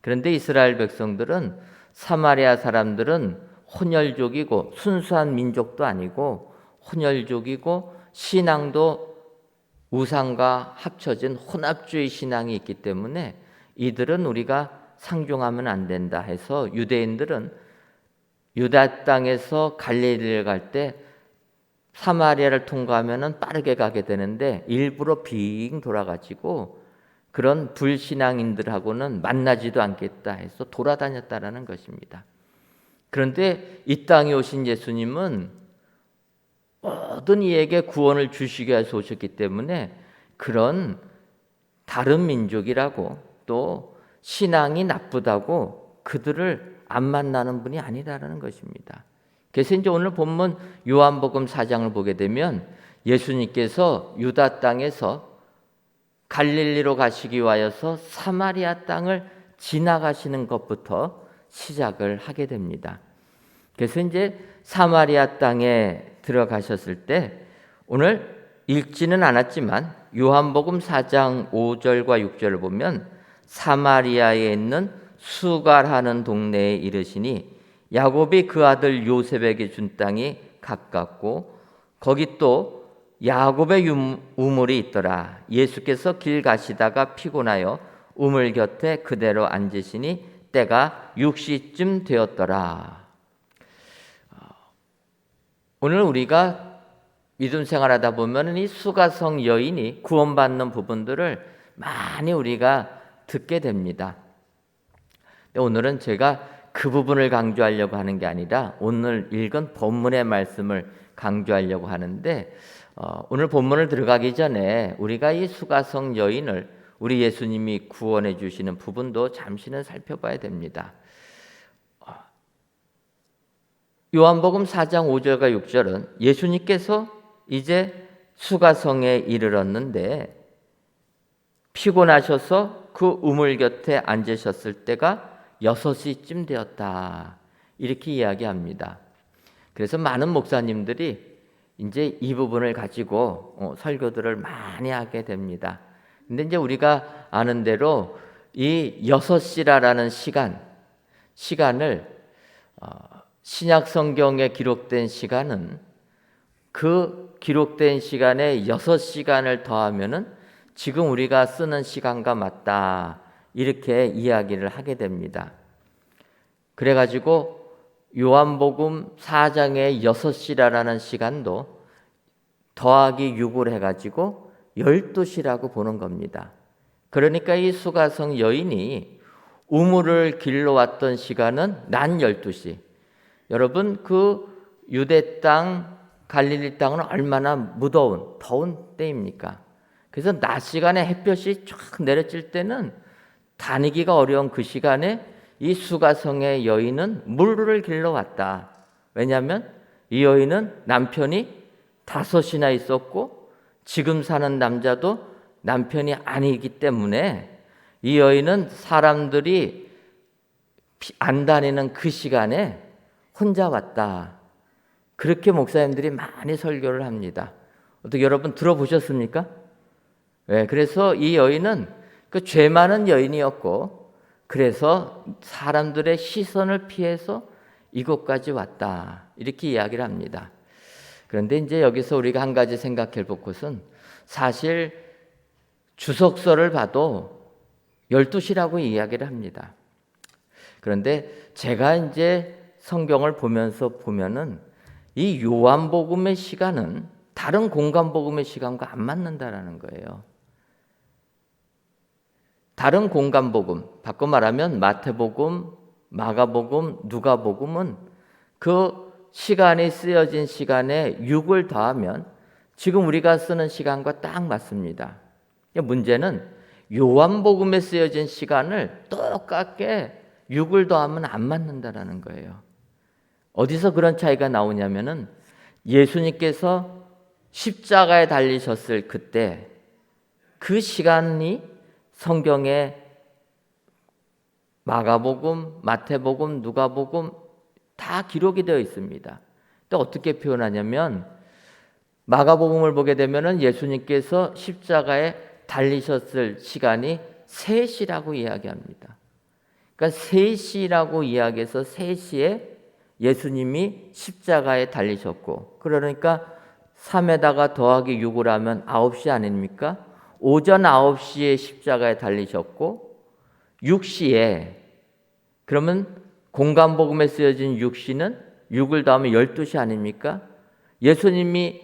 그런데 이스라엘 백성들은 사마리아 사람들은 혼혈족이고 순수한 민족도 아니고 혼혈족이고 신앙도 우상과 합쳐진 혼합주의 신앙이 있기 때문에 이들은 우리가 상종하면 안 된다 해서 유대인들은 유다 땅에서 갈릴리를 갈 때 사마리아를 통과하면 빠르게 가게 되는데 일부러 빙 돌아가지고 그런 불신앙인들하고는 만나지도 않겠다 해서 돌아다녔다라는 것입니다. 그런데 이 땅에 오신 예수님은 모든 이에게 구원을 주시기 위해서 오셨기 때문에 그런 다른 민족이라고 또 신앙이 나쁘다고 그들을 안 만나는 분이 아니라는 것입니다. 그래서 이제 오늘 본문 요한복음 4장을 보게 되면 예수님께서 유다 땅에서 갈릴리로 가시기 위하여서 사마리아 땅을 지나가시는 것부터 시작을 하게 됩니다. 그래서 이제 사마리아 땅에 들어가셨을 때 오늘 읽지는 않았지만 요한복음 4장 5절과 6절을 보면 사마리아에 있는 수갈하는 동네에 이르시니 야곱이 그 아들 요셉에게 준 땅이 가깝고 거기 또 야곱의 우물이 있더라. 예수께서 길 가시다가 피곤하여 우물 곁에 그대로 앉으시니 때가 6시쯤 되었더라. 오늘 우리가 믿음 생활하다 보면 이 수가성 여인이 구원받는 부분들을 많이 우리가 듣게 됩니다. 오늘은 제가 그 부분을 강조하려고 하는 게 아니라 오늘 읽은 본문의 말씀을 강조하려고 하는데 오늘 본문을 들어가기 전에 우리가 이 수가성 여인을 우리 예수님이 구원해 주시는 부분도 잠시는 살펴봐야 됩니다. 요한복음 4장 5절과 6절은 예수님께서 이제 수가성에 이르렀는데 피곤하셔서 그 우물 곁에 앉으셨을 때가 6시쯤 되었다. 이렇게 이야기합니다. 그래서 많은 목사님들이 이제 이 부분을 가지고 설교들을 많이 하게 됩니다. 근데 이제 우리가 아는 대로 이 6시라는 시간을 신약 성경에 기록된 시간은 그 기록된 시간에 6시간을 더하면은 지금 우리가 쓰는 시간과 맞다. 이렇게 이야기를 하게 됩니다. 그래가지고 요한복음 4장의 6시라는 시간도 더하기 6을 해가지고 12시라고 보는 겁니다. 그러니까 이 수가성 여인이 우물을 길러 왔던 시간은 낮 12시. 여러분 그 유대 땅, 갈릴리 땅은 얼마나 무더운, 더운 때입니까? 그래서 낮 시간에 햇볕이 쫙 내려질 때는 다니기가 어려운 그 시간에 이 수가성의 여인은 물을 길러 왔다. 왜냐하면 이 여인은 남편이 5이나 있었고 지금 사는 남자도 남편이 아니기 때문에 이 여인은 사람들이 안 다니는 그 시간에 혼자 왔다. 그렇게 목사님들이 많이 설교를 합니다. 어떻게 여러분 들어보셨습니까? 네, 그래서 이 여인은 그 죄 많은 여인이었고 그래서 사람들의 시선을 피해서 이곳까지 왔다. 이렇게 이야기를 합니다. 그런데 이제 여기서 우리가 한 가지 생각해 볼 것은 사실 주석서를 봐도 12시라고 이야기를 합니다. 그런데 제가 이제 성경을 보면서 보면은 이 요한복음의 시간은 다른 공간복음의 시간과 안 맞는다라는 거예요. 다른 공간복음, 바꿔 말하면 마태복음, 마가복음, 누가복음은 그 시간이 쓰여진 시간에 6을 더하면 지금 우리가 쓰는 시간과 딱 맞습니다. 문제는 요한복음에 쓰여진 시간을 똑같게 6을 더하면 안 맞는다라는 거예요. 어디서 그런 차이가 나오냐면은 예수님께서 십자가에 달리셨을 그때 그 시간이 성경에 마가복음, 마태복음, 누가복음 다 기록이 되어 있습니다. 또 어떻게 표현하냐면 마가복음을 보게 되면은 예수님께서 십자가에 달리셨을 시간이 3시라고 이야기합니다. 그러니까 3시라고 이야기해서 3시에 예수님이 십자가에 달리셨고 그러니까 3에다가 더하기 6을 하면 9시 아닙니까? 오전 9시에 십자가에 달리셨고 6시에 그러면 공간복음에 쓰여진 6시는 6을 더하면 12시 아닙니까? 예수님이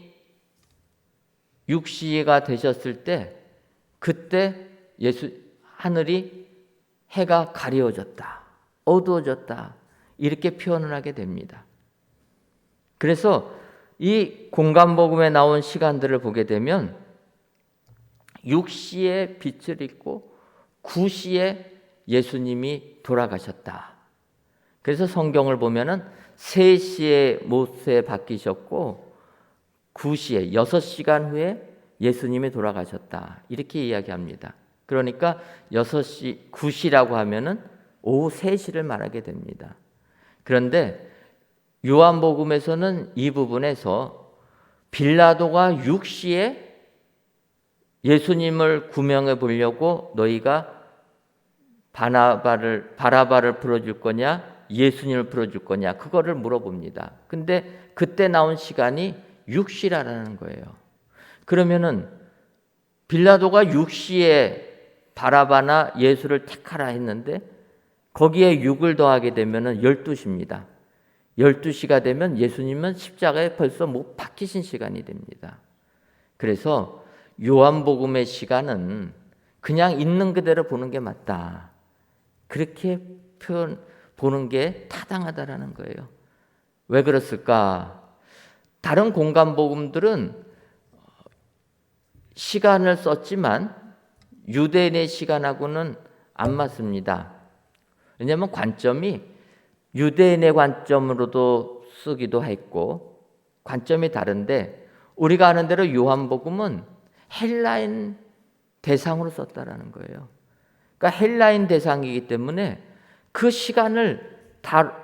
6시가 되셨을 때 그때 하늘이 해가 가려워졌다. 어두워졌다. 이렇게 표현을 하게 됩니다. 그래서 이 공간복음에 나온 시간들을 보게 되면 6시에 빛을 잃고 9시에 예수님이 돌아가셨다. 그래서 성경을 보면은 3시에 모세 바뀌셨고 9시에 6시간 후에 예수님이 돌아가셨다. 이렇게 이야기합니다. 그러니까 6시, 9시라고 하면은 오후 3시를 말하게 됩니다. 그런데 요한복음에서는 이 부분에서 빌라도가 6시에 예수님을 구명해 보려고 너희가 바라바를 풀어줄 거냐 예수님을 풀어줄 거냐 그거를 물어봅니다. 근데 그때 나온 시간이 6시라는 거예요. 그러면은 빌라도가 6시에 바라바나 예수를 택하라 했는데 거기에 6을 더하게 되면은 12시입니다. 12시가 되면 예수님은 십자가에 벌써 못 박히신 시간이 됩니다. 그래서 요한복음의 시간은 그냥 있는 그대로 보는 게 맞다. 그렇게 보는 게 타당하다라는 거예요. 왜 그렇을까? 다른 공간복음들은 시간을 썼지만 유대인의 시간하고는 안 맞습니다. 왜냐하면 관점이 유대인의 관점으로도 쓰기도 했고 관점이 다른데 우리가 아는 대로 요한복음은 헬라인 대상으로 썼다라는 거예요. 그러니까 헬라인 대상이기 때문에 그 시간을 다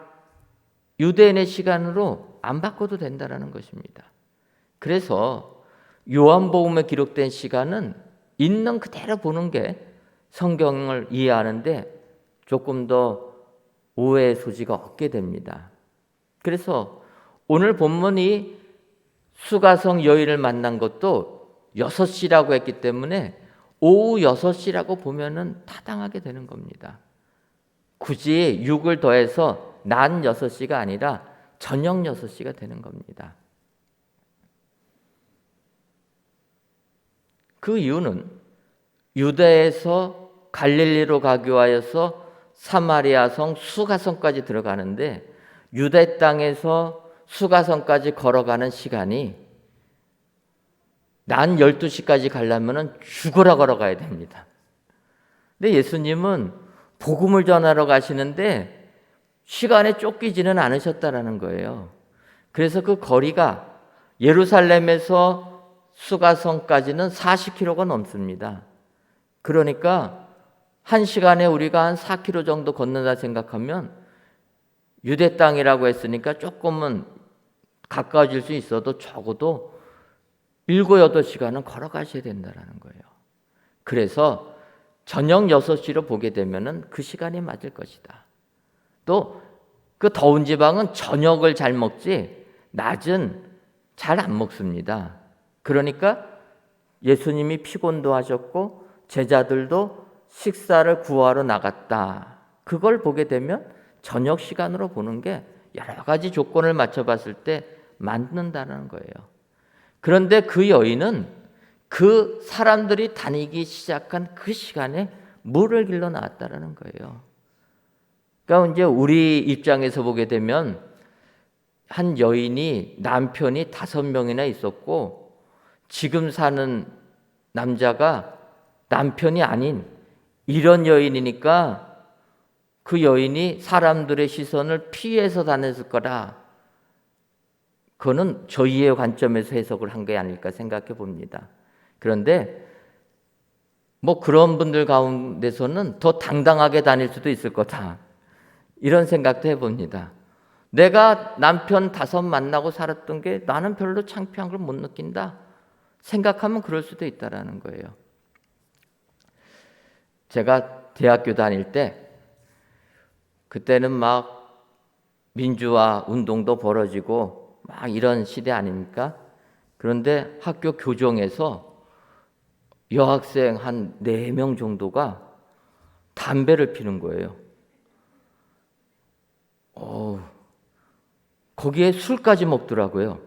유대인의 시간으로 안 바꿔도 된다라는 것입니다. 그래서 요한복음에 기록된 시간은 있는 그대로 보는 게 성경을 이해하는데 조금 더 오해의 소지가 없게 됩니다. 그래서 오늘 본문이 수가성 여인을 만난 것도 6시라고 했기 때문에 오후 6시라고 보면은 타당하게 되는 겁니다. 굳이 6을 더해서 낮 6시가 아니라 저녁 6시가 되는 겁니다. 그 이유는 유다에서 갈릴리로 가기 위하여서 사마리아성 수가성까지 들어가는데 유대 땅에서 수가성까지 걸어가는 시간이 낮 12시까지 가려면 죽어라 걸어가야 됩니다. 근데 예수님은 복음을 전하러 가시는데 시간에 쫓기지는 않으셨다라는 거예요. 그래서 그 거리가 예루살렘에서 수가성까지는 40km가 넘습니다. 그러니까 한 시간에 우리가 한 4km 정도 걷는다 생각하면 유대 땅이라고 했으니까 조금은 가까워질 수 있어도 적어도 7, 8시간은 걸어가셔야 된다는 거예요. 그래서 저녁 6시로 보게 되면 그 시간이 맞을 것이다. 또 그 더운 지방은 저녁을 잘 먹지 낮은 잘 안 먹습니다. 그러니까 예수님이 피곤도 하셨고 제자들도 식사를 구하러 나갔다. 그걸 보게 되면 저녁 시간으로 보는 게 여러 가지 조건을 맞춰봤을 때 맞는다는 거예요. 그런데 그 여인은 그 사람들이 다니기 시작한 그 시간에 물을 길러 나왔다는 거예요. 그러니까 이제 우리 입장에서 보게 되면 한 여인이 남편이 5명이나 있었고 지금 사는 남자가 남편이 아닌 이런 여인이니까 그 여인이 사람들의 시선을 피해서 다녔을 거라. 그거는 저희의 관점에서 해석을 한 게 아닐까 생각해 봅니다. 그런데 뭐 그런 분들 가운데서는 더 당당하게 다닐 수도 있을 거다. 이런 생각도 해봅니다. 내가 남편 5 만나고 살았던 게 나는 별로 창피한 걸 못 느낀다. 생각하면 그럴 수도 있다라는 거예요. 제가 대학교 다닐 때 그때는 막 민주화 운동도 벌어지고 막 이런 시대 아닙니까? 그런데 학교 교정에서 여학생 한 4명 정도가 담배를 피는 거예요. 거기에 술까지 먹더라고요.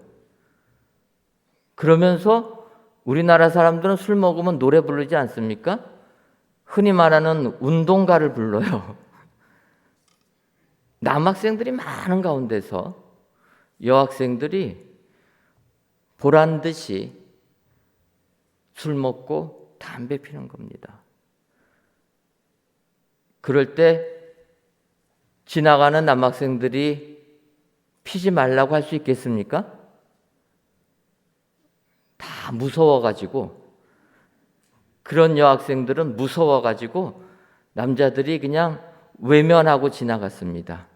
그러면서 우리나라 사람들은 술 먹으면 노래 부르지 않습니까? 흔히 말하는 운동가를 불러요. 남학생들이 많은 가운데서 여학생들이 보란 듯이 술 먹고 담배 피는 겁니다. 그럴 때 지나가는 남학생들이 피지 말라고 할 수 있겠습니까? 다 무서워가지고, 그런 여학생들은 무서워가지고 남자들이 그냥 외면하고 지나갔습니다.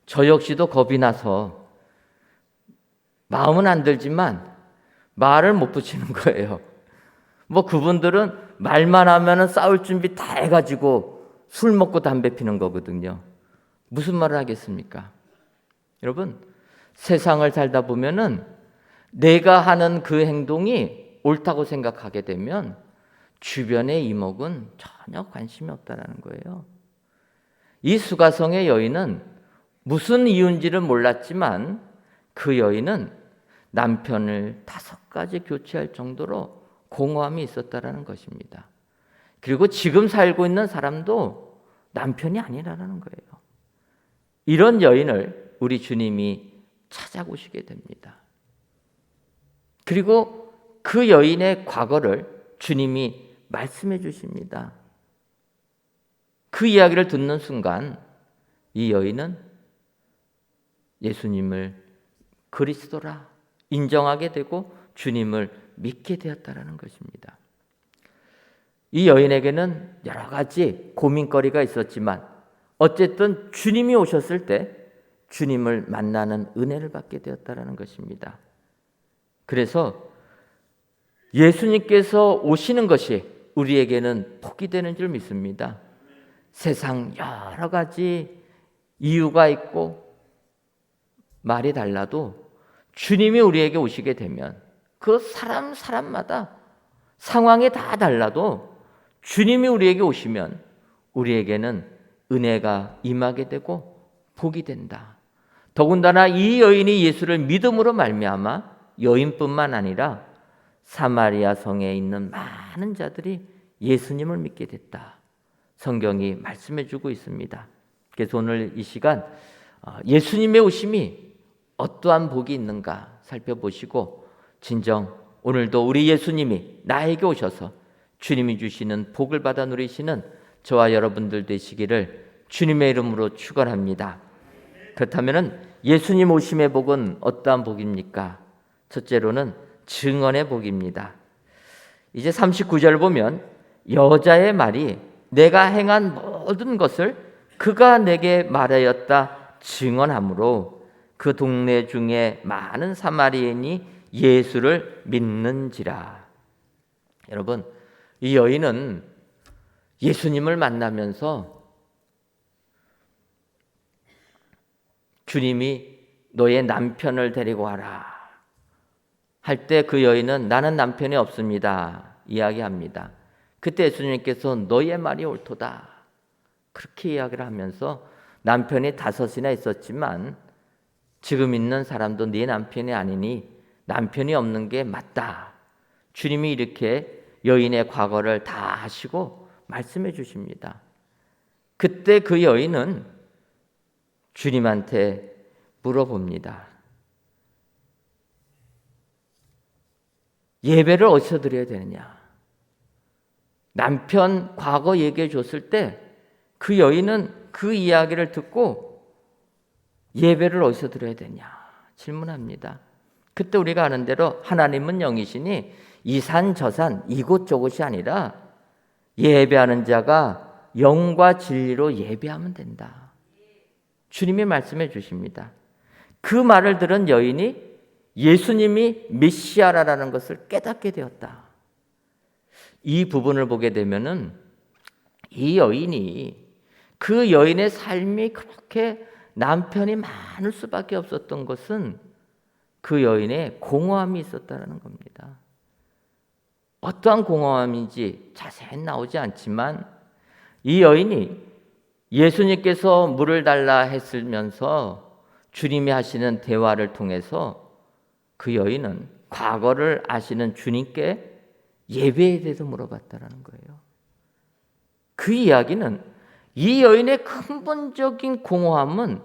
저 역시도 겁이 나서 마음은 안 들지만 말을 못 붙이는 거예요. 뭐 그분들은 말만 하면은 싸울 준비 다 해가지고 술 먹고 담배 피는 거거든요. 무슨 말을 하겠습니까? 여러분, 세상을 살다 보면은 내가 하는 그 행동이 옳다고 생각하게 되면 주변의 이목은 전혀 관심이 없다는 거예요. 이 수가성의 여인은 무슨 이유인지를 몰랐지만 그 여인은 남편을 5가지 교체할 정도로 공허함이 있었다는 것입니다. 그리고 지금 살고 있는 사람도 남편이 아니라는 거예요. 이런 여인을 우리 주님이 찾아오시게 됩니다. 그리고 그 여인의 과거를 주님이 말씀해 주십니다. 그 이야기를 듣는 순간 이 여인은 예수님을 그리스도라 인정하게 되고 주님을 믿게 되었다는 것입니다. 이 여인에게는 여러 가지 고민거리가 있었지만 어쨌든 주님이 오셨을 때 주님을 만나는 은혜를 받게 되었다는 것입니다. 그래서 예수님께서 오시는 것이 우리에게는 복이 되는 줄 믿습니다. 세상 여러 가지 이유가 있고 말이 달라도 주님이 우리에게 오시게 되면 그 사람마다 상황이 다 달라도 주님이 우리에게 오시면 우리에게는 은혜가 임하게 되고 복이 된다. 더군다나 이 여인이 예수를 믿음으로 말미암아 여인뿐만 아니라 사마리아 성에 있는 많은 자들이 예수님을 믿게 됐다. 성경이 말씀해 주고 있습니다. 그래서 오늘 이 시간 예수님의 오심이 어떠한 복이 있는가 살펴보시고 진정 오늘도 우리 예수님이 나에게 오셔서 주님이 주시는 복을 받아 누리시는 저와 여러분들 되시기를 주님의 이름으로 축원합니다. 그렇다면 예수님 오심의 복은 어떠한 복입니까? 첫째로는 증언의 복입니다. 이제 39절 보면 여자의 말이 내가 행한 모든 것을 그가 내게 말하였다 증언하므로 그 동네 중에 많은 사마리아인이 예수를 믿는지라. 여러분, 이 여인은 예수님을 만나면서 주님이 너의 남편을 데리고 와라 할 때 그 여인은 나는 남편이 없습니다 이야기합니다. 그때 예수님께서 너의 말이 옳도다 그렇게 이야기를 하면서 남편이 5이나 있었지만 지금 있는 사람도 네 남편이 아니니 남편이 없는 게 맞다. 주님이 이렇게 여인의 과거를 다 하시고 말씀해 주십니다. 그때 그 여인은 주님한테 물어봅니다. 예배를 어디서 드려야 되느냐? 남편 과거 얘기해 줬을 때 그 여인은 그 이야기를 듣고 예배를 어디서 드려야 되냐 질문합니다. 그때 우리가 아는 대로 하나님은 영이시니 이 산 저 산 이곳 저곳이 아니라 예배하는 자가 영과 진리로 예배하면 된다. 주님이 말씀해 주십니다. 그 말을 들은 여인이 예수님이 메시아라는 것을 깨닫게 되었다. 이 부분을 보게 되면은 이 여인이 그 여인의 삶이 그렇게 남편이 많을 수밖에 없었던 것은 그 여인의 공허함이 있었다는 겁니다. 어떠한 공허함인지 자세히 나오지 않지만 이 여인이 예수님께서 물을 달라 했으면서 주님이 하시는 대화를 통해서 그 여인은 과거를 아시는 주님께 예배에 대해서 물어봤다는 거예요. 그 이야기는 이 여인의 근본적인 공허함은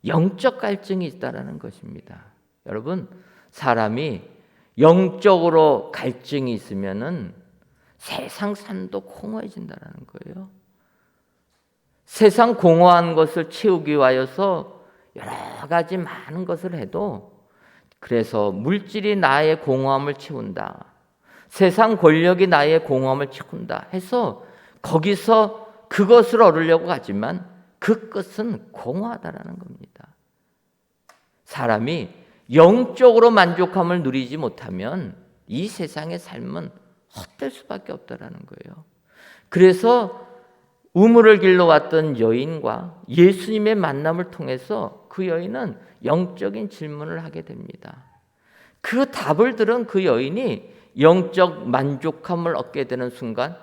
영적 갈증이 있다라는 것입니다. 여러분, 사람이 영적으로 갈증이 있으면은 세상 삶도 공허해진다라는 거예요. 세상 공허한 것을 채우기 위하여서 여러 가지 많은 것을 해도, 그래서 물질이 나의 공허함을 채운다, 세상 권력이 나의 공허함을 채운다 해서 거기서 그것을 얻으려고 하지만 그 끝은 공허하다라는 겁니다. 사람이 영적으로 만족함을 누리지 못하면 이 세상의 삶은 헛될 수밖에 없다라는 거예요. 그래서 우물을 길러 왔던 여인과 예수님의 만남을 통해서 그 여인은 영적인 질문을 하게 됩니다. 그 답을 들은 그 여인이 영적 만족함을 얻게 되는 순간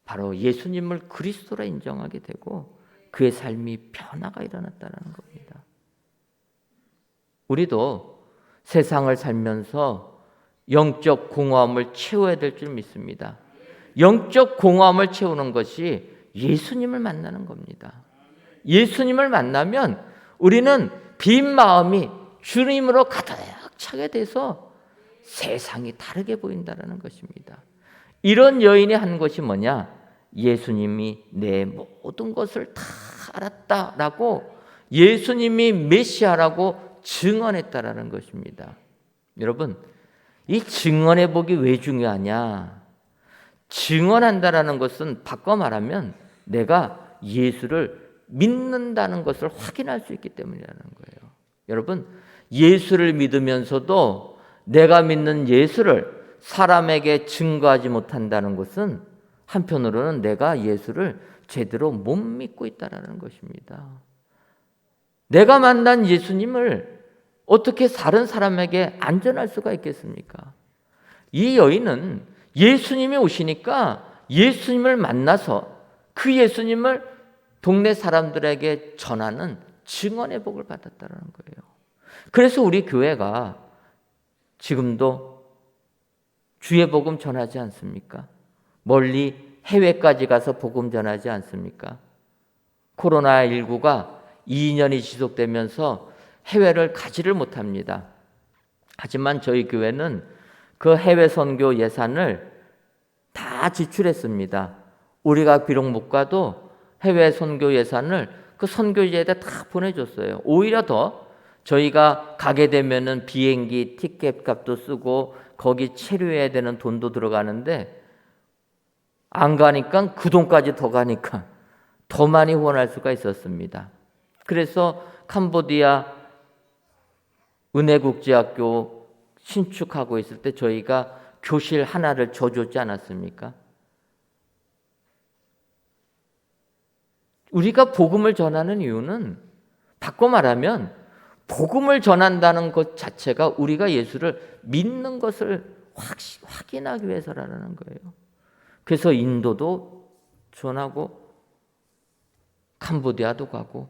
바로 예수님을 그리스도라 인정하게 되고 그의 삶이 변화가 일어났다는 겁니다. 우리도 세상을 살면서 영적 공허함을 채워야 될 줄 믿습니다. 영적 공허함을 채우는 것이 예수님을 만나는 겁니다. 예수님을 만나면 우리는 빈 마음이 주님으로 가득 차게 돼서 세상이 다르게 보인다는 것입니다. 이런 여인이 한 것이 뭐냐? 예수님이 내 모든 것을 다 알았다라고, 예수님이 메시아라고 증언했다라는 것입니다. 여러분, 이 증언해 보기 왜 중요하냐? 증언한다라는 것은 바꿔 말하면 내가 예수를 믿는다는 것을 확인할 수 있기 때문이라는 거예요. 여러분, 예수를 믿으면서도 내가 믿는 예수를 사람에게 증거하지 못한다는 것은 한편으로는 내가 예수를 제대로 못 믿고 있다는 것입니다. 내가 만난 예수님을 어떻게 다른 사람에게 안전할 수가 있겠습니까? 이 여인은 예수님이 오시니까 예수님을 만나서 그 예수님을 동네 사람들에게 전하는 증언의 복을 받았다는 거예요. 그래서 우리 교회가 지금도 주의 복음 전하지 않습니까? 멀리 해외까지 가서 복음 전하지 않습니까? 코로나19가 2년이 지속되면서 해외를 가지를 못합니다. 하지만 저희 교회는 그 해외 선교 예산을 다 지출했습니다. 우리가 비록 못 가도 해외 선교 예산을 그 선교지에다 다 보내줬어요. 오히려 더 저희가 가게 되면은 비행기 티켓 값도 쓰고 거기 체류해야 되는 돈도 들어가는데 안 가니까 그 돈까지 더 가니까 더 많이 후원할 수가 있었습니다. 그래서 캄보디아 은혜국제학교 신축하고 있을 때 저희가 교실 하나를 줘줬지 않았습니까? 우리가 복음을 전하는 이유는 바꿔 말하면 복음을 전한다는 것 자체가 우리가 예수를 믿는 것을 확인하기 위해서라는 거예요. 그래서 인도도 전하고 캄보디아도 가고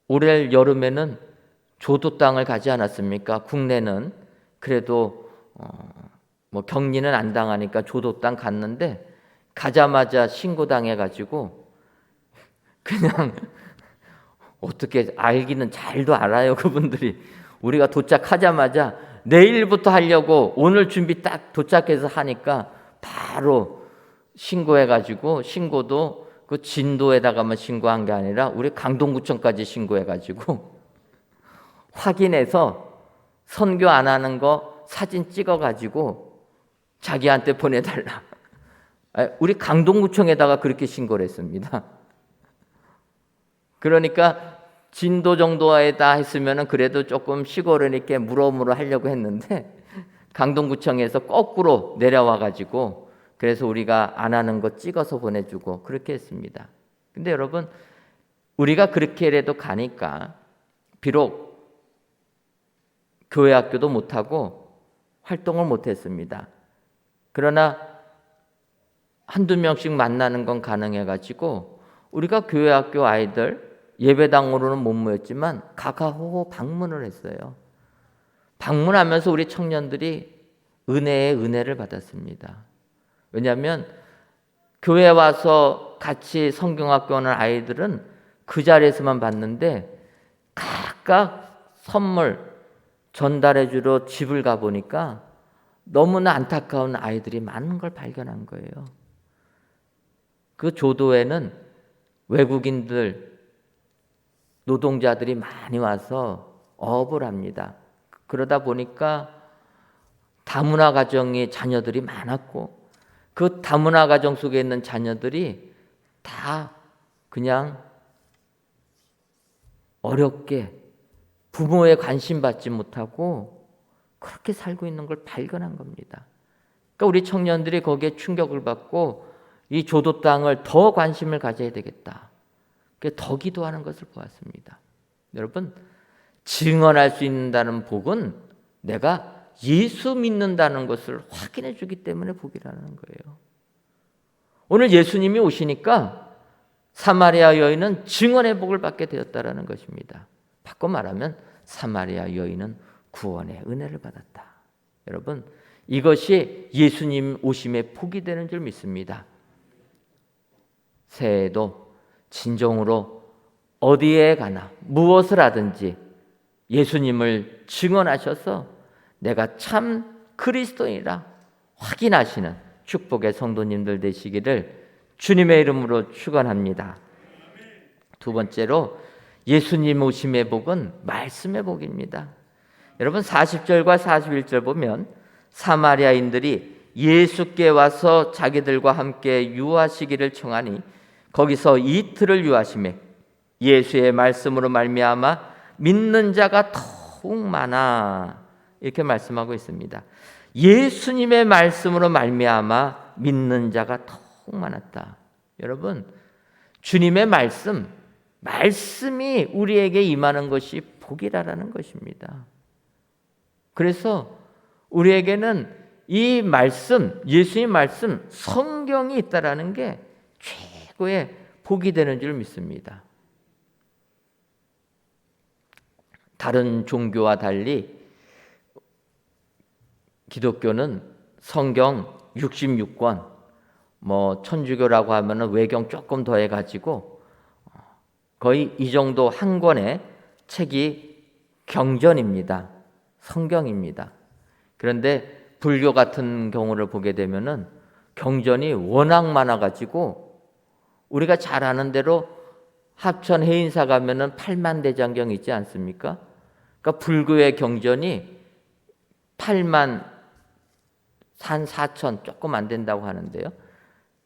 올해 여름에는 조도 땅을 가지 않았습니까? 국내는 그래도 뭐 격리는 안 당하니까 조도 땅 갔는데 가자마자 신고당해가지고 그냥 어떻게 알기는 잘도 알아요 그분들이. 우리가 도착하자마자 내일부터 하려고 오늘 준비 딱 도착해서 하니까 바로 신고해가지고, 신고도 그 진도에다가만 신고한 게 아니라 우리 강동구청까지 신고해가지고 확인해서 선교 안 하는 거 사진 찍어가지고 자기한테 보내달라. 우리 강동구청에다가 그렇게 신고를 했습니다. 그러니까 진도 정도에다 했으면 그래도 조금 시골은 이렇게 물어물어 하려고 했는데 강동구청에서 거꾸로 내려와가지고 그래서 우리가 안 하는 거 찍어서 보내주고 그렇게 했습니다. 근데 여러분, 우리가 그렇게라도 가니까 비록 교회 학교도 못하고 활동을 못했습니다. 그러나 한두 명씩 만나는 건 가능해가지고 우리가 교회 학교 아이들 예배당으로는 못 모였지만 가가호호 방문을 했어요. 방문하면서 우리 청년들이 은혜의 은혜를 받았습니다. 왜냐하면 교회 와서 같이 성경학교 오는 아이들은 그 자리에서만 봤는데 각각 선물 전달해 주러 집을 가보니까 너무나 안타까운 아이들이 많은 걸 발견한 거예요. 그 조도에는 외국인들, 노동자들이 많이 와서 어업을 합니다. 그러다 보니까 다문화 가정의 자녀들이 많았고 그 다문화 가정 속에 있는 자녀들이 다 그냥 어렵게 부모의 관심 받지 못하고 그렇게 살고 있는 걸 발견한 겁니다. 그러니까 우리 청년들이 거기에 충격을 받고 이 조도 땅을 더 관심을 가져야 되겠다. 더 기도하는 것을 보았습니다. 여러분, 증언할 수 있다는 복은 내가 예수 믿는다는 것을 확인해 주기 때문에 복이라는 거예요. 오늘 예수님이 오시니까 사마리아 여인은 증언의 복을 받게 되었다라는 것입니다. 바꿔 말하면 사마리아 여인은 구원의 은혜를 받았다. 여러분, 이것이 예수님 오심의 복이 되는 줄 믿습니다. 새해에도 진정으로 어디에 가나 무엇을 하든지 예수님을 증언하셔서 내가 참 그리스도인이라 확인하시는 축복의 성도님들 되시기를 주님의 이름으로 축원합니다. 두 번째로 예수님 오심의 복은 말씀의 복입니다. 여러분 40절과 41절 보면 사마리아인들이 예수께 와서 자기들과 함께 유하시기를 청하니 거기서 이틀을 유하시매 예수의 말씀으로 말미암아 믿는 자가 더욱 많아 이렇게 말씀하고 있습니다. 예수님의 말씀으로 말미암아 믿는 자가 더욱 많았다. 여러분, 주님의 말씀이 우리에게 임하는 것이 복이라는 것입니다. 그래서 우리에게는 이 말씀, 예수의 말씀, 성경이 있다라는 게 최고의 복이 되는 줄 믿습니다. 다른 종교와 달리 기독교는 성경 66권, 천주교라고 하면은 외경 조금 더해가지고 거의 이 정도 한 권의 책이 경전입니다. 성경입니다. 그런데 불교 같은 경우를 보게 되면은 경전이 워낙 많아가지고 우리가 잘 아는 대로 합천 해인사 가면은 8만 대장경 있지 않습니까? 그러니까 불교의 경전이 8만 4천 조금 안 된다고 하는데요.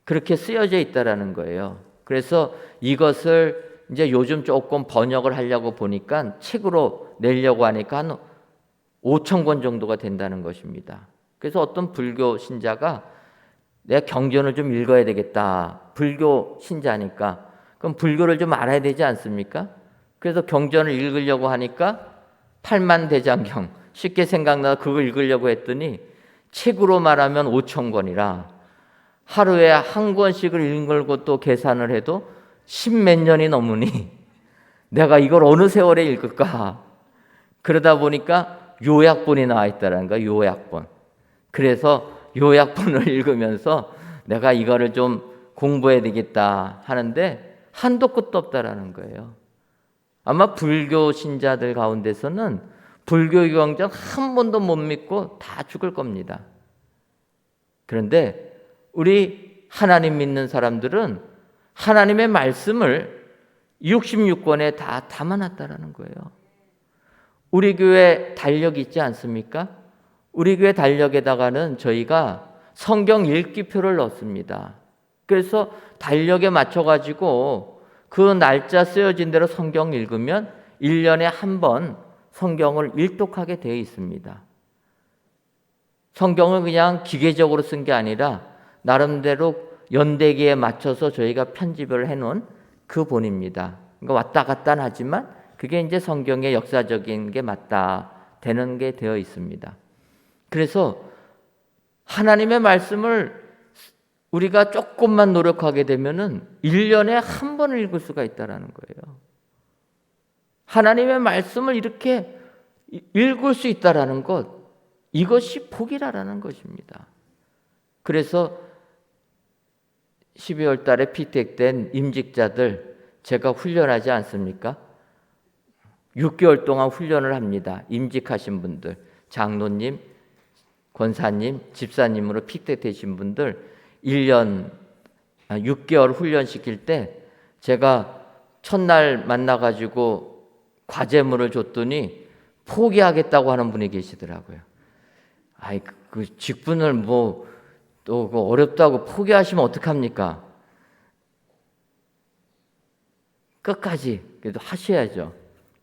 그렇게 쓰여져 있다라는 거예요. 그래서 이것을 이제 요즘 조금 번역을 하려고 보니까 책으로 내려고 하니까 한 5천 권 정도가 된다는 것입니다. 그래서 어떤 불교 신자가 내가 경전을 좀 읽어야 되겠다. 불교 신자니까. 그럼 불교를 좀 알아야 되지 않습니까? 그래서 경전을 읽으려고 하니까 8만 대장경 쉽게 생각나서 그걸 읽으려고 했더니 책으로 말하면 5천 권이라 하루에 한 권씩을 읽는 것도 계산을 해도 10몇 년이 넘으니 내가 이걸 어느 세월에 읽을까? 그러다 보니까 요약본이 나와 있다는 거야. 요약본. 그래서 요약본을 읽으면서 내가 이거를 좀 공부해야 되겠다 하는데 한도 끝도 없다라는 거예요. 아마 불교 신자들 가운데서는 불교 경전 한 번도 못 믿고 다 죽을 겁니다. 그런데 우리 하나님 믿는 사람들은 하나님의 말씀을 66권에 다 담아놨다라는 거예요. 우리 교회 달력 있지 않습니까? 우리 교회 달력에다가는 저희가 성경 읽기표를 넣습니다. 그래서 달력에 맞춰가지고 그 날짜 쓰여진 대로 성경 읽으면 1년에 한 번 성경을 일독하게 되어 있습니다. 성경을 그냥 기계적으로 쓴 게 아니라 나름대로 연대기에 맞춰서 저희가 편집을 해놓은 그 본입니다. 그러니까 왔다 갔다 하지만 그게 이제 성경의 역사적인 게 맞다 되는 게 되어 있습니다. 그래서 하나님의 말씀을 우리가 조금만 노력하게 되면은 1년에 한 번을 읽을 수가 있다라는 거예요. 하나님의 말씀을 이렇게 읽을 수 있다라는 것, 이것이 복이라는 것입니다. 그래서 12월 달에 피택된 임직자들 제가 훈련하지 않습니까? 6개월 동안 훈련을 합니다. 임직하신 분들, 장로님, 권사님, 집사님으로 픽되신 분들 6개월 훈련시킬 때 제가 첫날 만나가지고 과제물을 줬더니 포기하겠다고 하는 분이 계시더라고요. 아이, 그 직분을 또 어렵다고 포기하시면 어떡합니까? 끝까지 그래도 하셔야죠.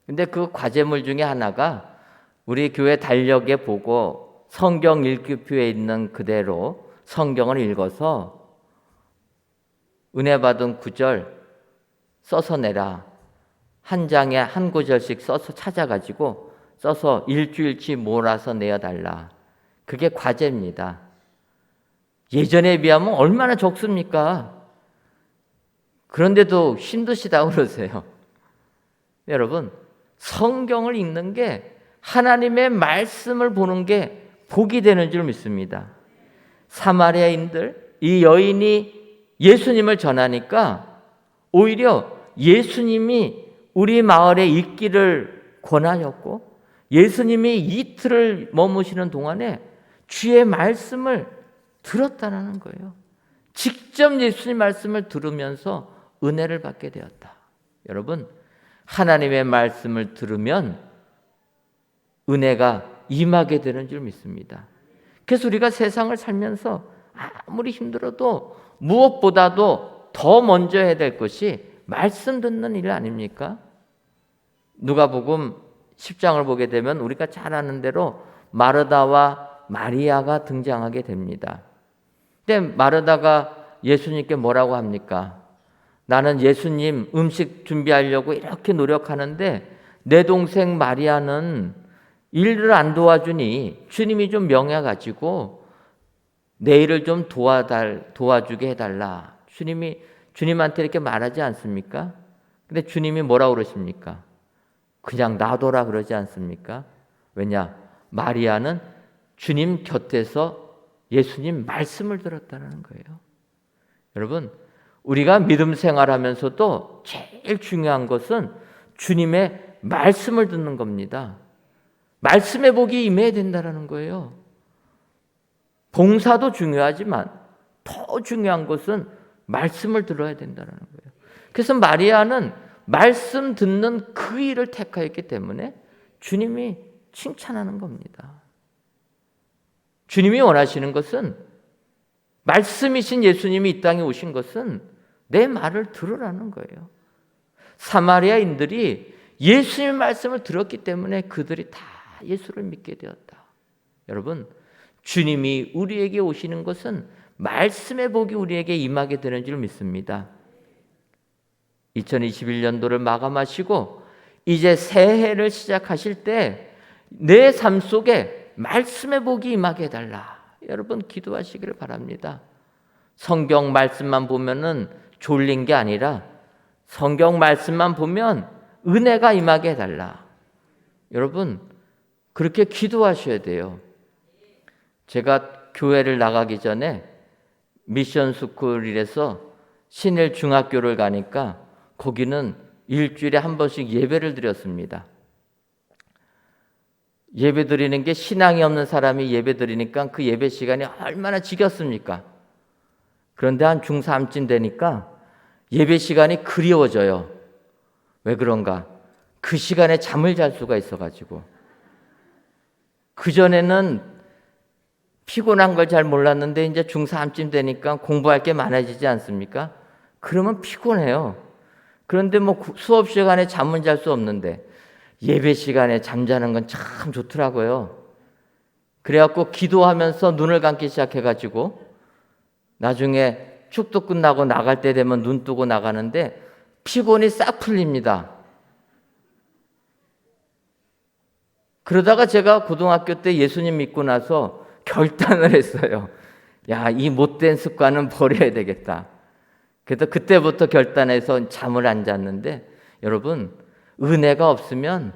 근데 그 과제물 중에 하나가 우리 교회 달력에 보고 성경 읽기표에 있는 그대로 성경을 읽어서 은혜 받은 구절 써서 내라. 한 장에 한 구절씩 써서 찾아가지고 써서 일주일치 몰아서 내어달라. 그게 과제입니다. 예전에 비하면 얼마나 적습니까? 그런데도 힘드시다고 그러세요. 여러분, 성경을 읽는 게 하나님의 말씀을 보는 게 복이 되는 줄 믿습니다. 사마리아인들, 이 여인이 예수님을 전하니까 오히려 예수님이 우리 마을에 있기를 권하셨고 예수님이 이틀을 머무시는 동안에 주의 말씀을 들었다는 거예요. 직접 예수님 말씀을 들으면서 은혜를 받게 되었다. 여러분, 하나님의 말씀을 들으면 은혜가 임하게 되는 줄 믿습니다. 그래서 우리가 세상을 살면서 아무리 힘들어도 무엇보다도 더 먼저 해야 될 것이 말씀 듣는 일 아닙니까? 누가복음 10장을 보게 되면 우리가 잘 아는 대로 마르다와 마리아가 등장하게 됩니다. 근데 마르다가 예수님께 뭐라고 합니까? 나는 예수님 음식 준비하려고 이렇게 노력하는데 내 동생 마리아는 일을 안 도와주니 주님이 좀 명해가지고 내 일을 좀 도와주게 해달라. 주님이 주님한테 이렇게 말하지 않습니까? 근데 주님이 뭐라고 그러십니까? 그냥 놔둬라 그러지 않습니까? 왜냐? 마리아는 주님 곁에서 예수님 말씀을 들었다는 거예요. 여러분, 우리가 믿음 생활하면서도 제일 중요한 것은 주님의 말씀을 듣는 겁니다. 말씀의 복이 임해야 된다는 거예요. 봉사도 중요하지만 더 중요한 것은 말씀을 들어야 된다는 거예요. 그래서 마리아는 말씀 듣는 그 일을 택하였기 때문에 주님이 칭찬하는 겁니다. 주님이 원하시는 것은 말씀이신 예수님이 이 땅에 오신 것은 내 말을 들으라는 거예요. 사마리아인들이 예수님의 말씀을 들었기 때문에 그들이 다 예수를 믿게 되었다. 여러분, 주님이 우리에게 오시는 것은 말씀의 복이 우리에게 임하게 되는 줄 믿습니다. 2021년도를 마감하시고 이제 새해를 시작하실 때 내 삶 속에 말씀의 복이 임하게 해달라. 여러분 기도하시기를 바랍니다. 성경 말씀만 보면은 졸린 게 아니라 성경 말씀만 보면 은혜가 임하게 해달라. 여러분 그렇게 기도하셔야 돼요. 제가 교회를 나가기 전에 미션 스쿨에서 신일 중학교를 가니까 거기는 일주일에 한 번씩 예배를 드렸습니다. 예배 드리는 게 신앙이 없는 사람이 예배 드리니까 그 예배 시간이 얼마나 지겹습니까? 그런데 한 중3쯤 되니까 예배 시간이 그리워져요. 왜 그런가? 그 시간에 잠을 잘 수가 있어가지고. 그전에는 피곤한 걸 잘 몰랐는데 이제 중3쯤 되니까 공부할 게 많아지지 않습니까? 그러면 피곤해요. 그런데 뭐 수업 시간에 잠은 잘 수 없는데 예배 시간에 잠자는 건 참 좋더라고요. 그래갖고 기도하면서 눈을 감기 시작해가지고 나중에 축도 끝나고 나갈 때 되면 눈 뜨고 나가는데 피곤이 싹 풀립니다. 그러다가 제가 고등학교 때 예수님 믿고 나서 결단을 했어요. 야, 이 못된 습관은 버려야 되겠다. 그래서 그때부터 결단해서 잠을 안 잤는데 여러분 은혜가 없으면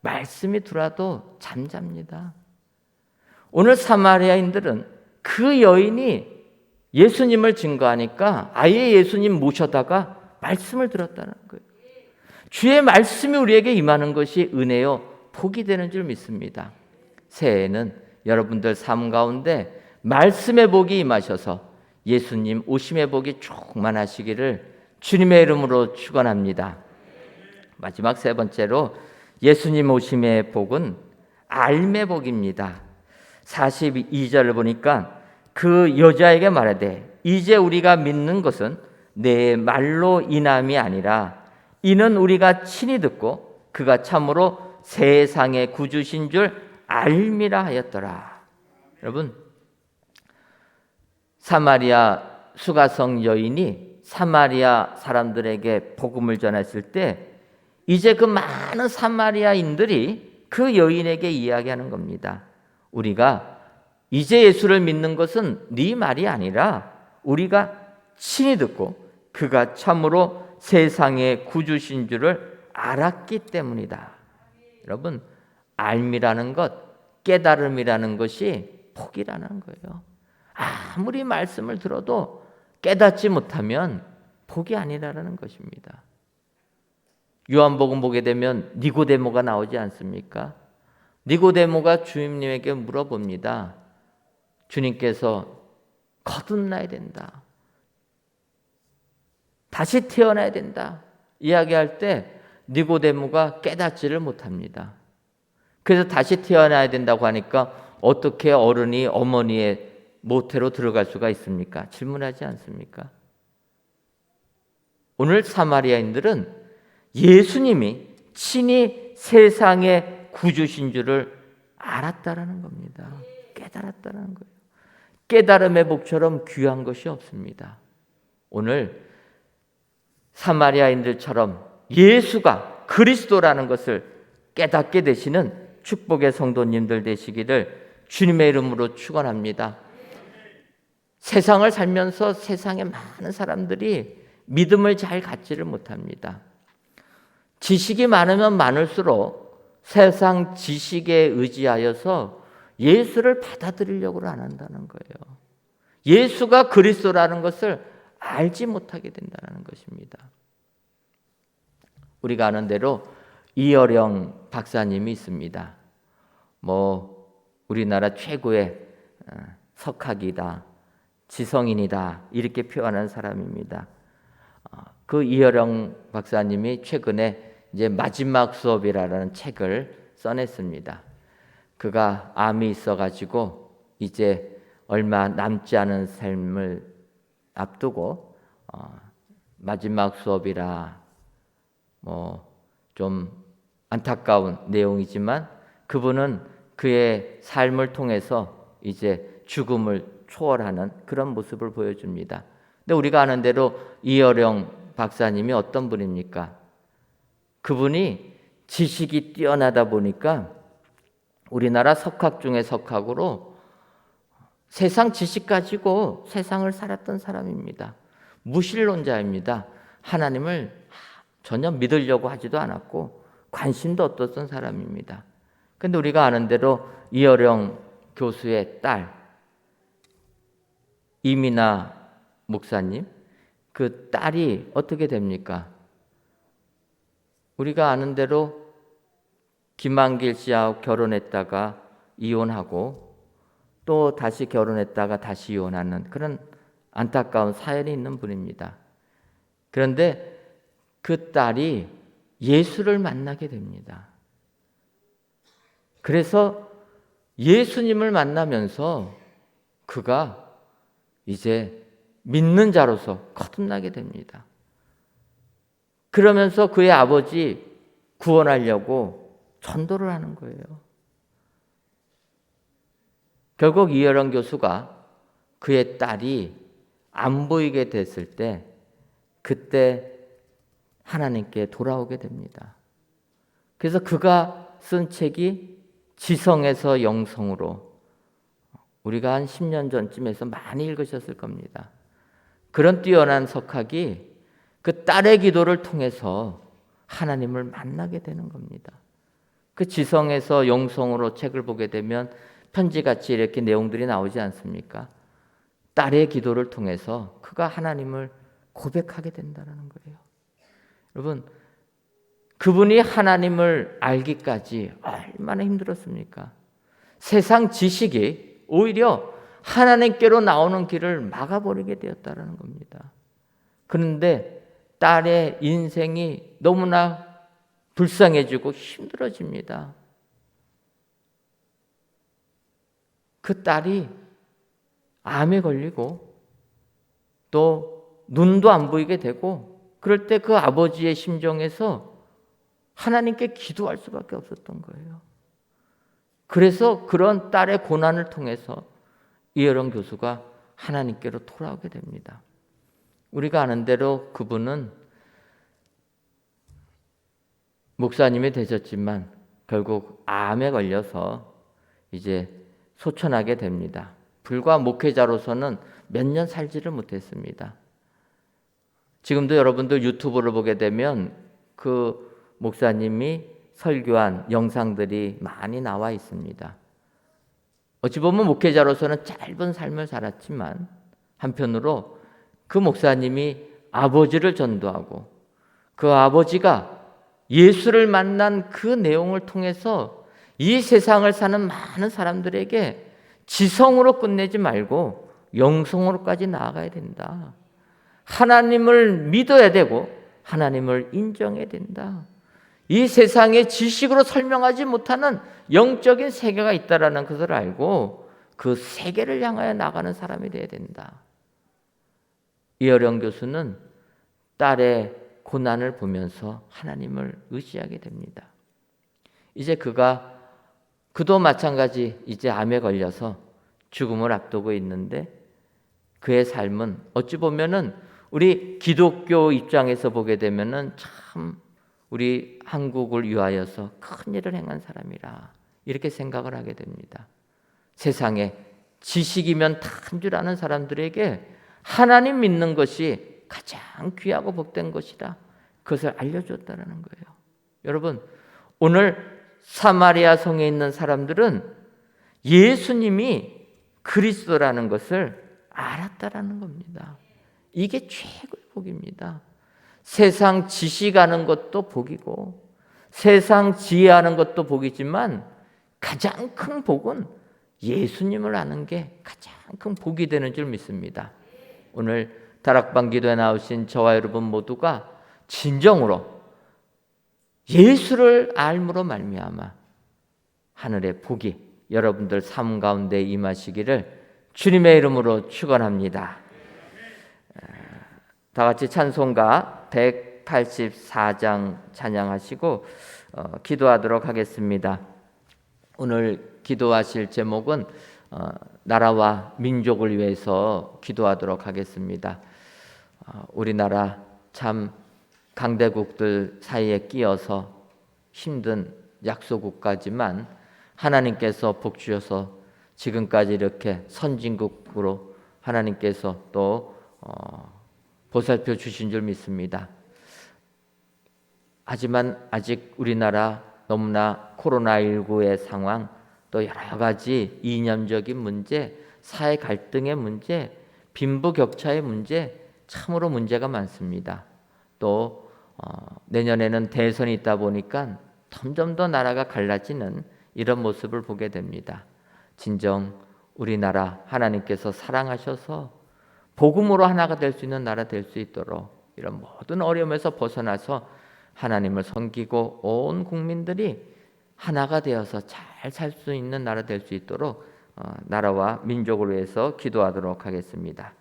말씀이 들어와도 잠잡니다. 오늘 사마리아인들은 그 여인이 예수님을 증거하니까 아예 예수님 모셔다가 말씀을 들었다는 거예요. 주의 말씀이 우리에게 임하는 것이 은혜요 복이 되는 줄 믿습니다. 새해에는 여러분들 삶 가운데 말씀의 복이 임하셔서 예수님 오심의 복이 충만하시기를 주님의 이름으로 축원합니다. 마지막 세 번째로 예수님 오심의 복은 알매 복입니다. 42절을 보니까 그 여자에게 말하되 이제 우리가 믿는 것은 내 말로 인함이 아니라 이는 우리가 친히 듣고 그가 참으로 세상의 구주신 줄 알미라 하였더라. 여러분, 사마리아 수가성 여인이 사마리아 사람들에게 복음을 전했을 때 이제 그 많은 사마리아인들이 그 여인에게 이야기하는 겁니다. 우리가 이제 예수를 믿는 것은 네 말이 아니라 우리가 친히 듣고 그가 참으로 세상의 구주신 줄을 알았기 때문이다. 여러분, 알미라는 것, 깨달음이라는 것이 복이라는 거예요. 아무리 말씀을 들어도 깨닫지 못하면 복이 아니라는 것입니다. 요한복음 보게 되면 니고데모가 나오지 않습니까? 니고데모가 주님에게 물어봅니다. 주님께서 거듭나야 된다. 다시 태어나야 된다. 이야기할 때 니고데모가 깨닫지를 못합니다. 그래서 다시 태어나야 된다고 하니까 어떻게 어른이 어머니의 모태로 들어갈 수가 있습니까? 질문하지 않습니까? 오늘 사마리아인들은 예수님이 친히 세상의 구주신 줄을 알았다라는 겁니다. 깨달았다는 거예요. 깨달음의 복처럼 귀한 것이 없습니다. 오늘 사마리아인들처럼 예수가 그리스도라는 것을 깨닫게 되시는 축복의 성도님들 되시기를 주님의 이름으로 축원합니다. 세상을 살면서 세상에 많은 사람들이 믿음을 잘 갖지를 못합니다. 지식이 많으면 많을수록 세상 지식에 의지하여서 예수를 받아들이려고 안 한다는 거예요. 예수가 그리스도라는 것을 알지 못하게 된다는 것입니다. 우리가 아는 대로 이어령 박사님이 있습니다. 우리나라 최고의 석학이다, 지성인이다 이렇게 표현하는 사람입니다. 그 이어령 박사님이 최근에 이제 마지막 수업이라는 책을 써냈습니다. 그가 암이 있어가지고 이제 얼마 남지 않은 삶을 앞두고 마지막 수업이라 좀 안타까운 내용이지만 그분은 그의 삶을 통해서 이제 죽음을 초월하는 그런 모습을 보여줍니다. 근데 우리가 아는 대로 이어령 박사님이 어떤 분입니까? 그분이 지식이 뛰어나다 보니까 우리나라 석학 중에 석학으로 세상 지식 가지고 세상을 살았던 사람입니다. 무신론자입니다. 하나님을 전혀 믿으려고 하지도 않았고 관심도 없었던 사람입니다. 그런데 우리가 아는 대로 이어령 교수의 딸 이민아 목사님, 그 딸이 어떻게 됩니까? 우리가 아는 대로 김한길 씨하고 결혼했다가 이혼하고 또 다시 결혼했다가 다시 이혼하는 그런 안타까운 사연이 있는 분입니다. 그런데 그 딸이 예수를 만나게 됩니다. 그래서 예수님을 만나면서 그가 이제 믿는 자로서 거듭나게 됩니다. 그러면서 그의 아버지 구원하려고 전도를 하는 거예요. 결국 이어령 교수가 그의 딸이 안 보이게 됐을 때 그때 하나님께 돌아오게 됩니다. 그래서 그가 쓴 책이 지성에서 영성으로 우리가 한 10년 전쯤에서 많이 읽으셨을 겁니다. 그런 뛰어난 석학이 그 딸의 기도를 통해서 하나님을 만나게 되는 겁니다. 그 지성에서 영성으로 책을 보게 되면 편지같이 이렇게 내용들이 나오지 않습니까? 딸의 기도를 통해서 그가 하나님을 고백하게 된다는 거예요. 여러분, 그분이 하나님을 알기까지 얼마나 힘들었습니까? 세상 지식이 오히려 하나님께로 나오는 길을 막아버리게 되었다는 겁니다. 그런데 딸의 인생이 너무나 불쌍해지고 힘들어집니다. 그 딸이 암에 걸리고 또 눈도 안 보이게 되고, 그럴 때 그 아버지의 심정에서 하나님께 기도할 수밖에 없었던 거예요. 그래서 그런 딸의 고난을 통해서 이혜령 교수가 하나님께로 돌아오게 됩니다. 우리가 아는 대로 그분은 목사님이 되셨지만 결국 암에 걸려서 이제 소천하게 됩니다. 불과 목회자로서는 몇 년 살지를 못했습니다. 지금도 여러분들 유튜브를 보게 되면 그 목사님이 설교한 영상들이 많이 나와 있습니다. 어찌 보면 목회자로서는 짧은 삶을 살았지만 한편으로 그 목사님이 아버지를 전도하고 그 아버지가 예수를 만난 그 내용을 통해서 이 세상을 사는 많은 사람들에게 지성으로 끝내지 말고 영성으로까지 나아가야 된다. 하나님을 믿어야 되고 하나님을 인정해야 된다. 이 세상에 지식으로 설명하지 못하는 영적인 세계가 있다라는 것을 알고 그 세계를 향하여 나가는 사람이 되어야 된다. 이혜령 교수는 딸의 고난을 보면서 하나님을 의지하게 됩니다. 이제 그도 마찬가지 이제 암에 걸려서 죽음을 앞두고 있는데 그의 삶은 어찌 보면은 우리 기독교 입장에서 보게 되면은 참 우리 한국을 위하여서 큰 일을 행한 사람이라 이렇게 생각을 하게 됩니다. 세상에 지식이면 다인 줄 아는 사람들에게 하나님 믿는 것이 가장 귀하고 복된 것이다. 그것을 알려줬다는 거예요. 여러분, 오늘 사마리아 성에 있는 사람들은 예수님이 그리스도라는 것을 알았다라는 겁니다. 이게 최고의 복입니다. 세상 지식하는 것도 복이고 세상 지혜하는 것도 복이지만 가장 큰 복은 예수님을 아는 게 가장 큰 복이 되는 줄 믿습니다. 오늘 다락방 기도에 나오신 저와 여러분 모두가 진정으로 예수를 알므로 말미암아 하늘의 복이 여러분들 삶 가운데 임하시기를 주님의 이름으로 축원합니다. 다 같이 찬송가 184장 찬양하시고 기도하도록 하겠습니다. 오늘 기도하실 제목은 나라와 민족을 위해서 기도하도록 하겠습니다. 우리나라 참 강대국들 사이에 끼어서 힘든 약소국가지만 하나님께서 복 주셔서 지금까지 이렇게 선진국으로 하나님께서 또 보살펴 주신 줄 믿습니다. 하지만 아직 우리나라 너무나 코로나19의 상황, 또 여러 가지 이념적인 문제, 사회 갈등의 문제, 빈부격차의 문제, 참으로 문제가 많습니다. 또 내년에는 대선이 있다 보니까 점점 더 나라가 갈라지는 이런 모습을 보게 됩니다. 진정 우리나라 하나님께서 사랑하셔서 복음으로 하나가 될 수 있는 나라 될 수 있도록 이런 모든 어려움에서 벗어나서 하나님을 섬기고 온 국민들이 하나가 되어서 잘 살 수 있는 나라 될 수 있도록 나라와 민족을 위해서 기도하도록 하겠습니다.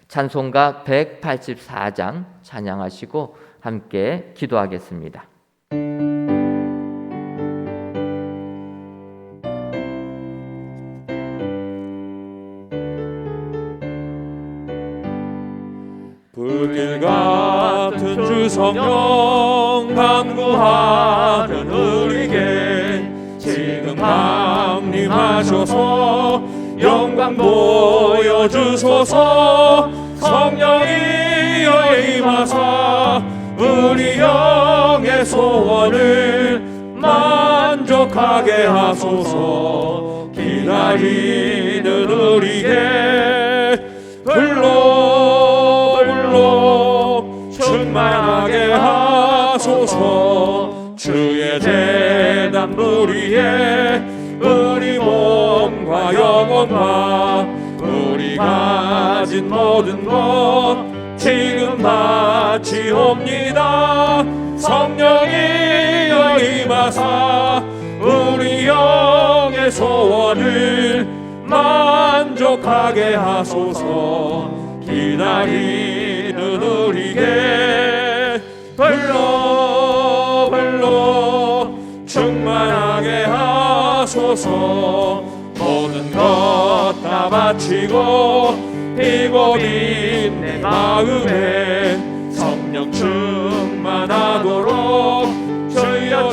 찬송가 184장 찬양하시고 함께 기도하겠습니다. 불길 같은 주 성령 간구하는 우리에게 지금 강림하셔서 영광 보여주소서. 성령이여 임하사 우리 영의 소원을 만족하게 하소서. 기다리는 우리에게 불러 충만하게 하소서. 우리의 우리 몸과 영혼과 우리 가진 모든 것 지금 바치옵니다. 성령이여 임하사 우리 영의 소원을 만족하게 하소서. 기다리는 우리에게 불러 충만하게 하소서. 모든 것 다 바치고 비고인 내 마음에 성령 충만하도록 주여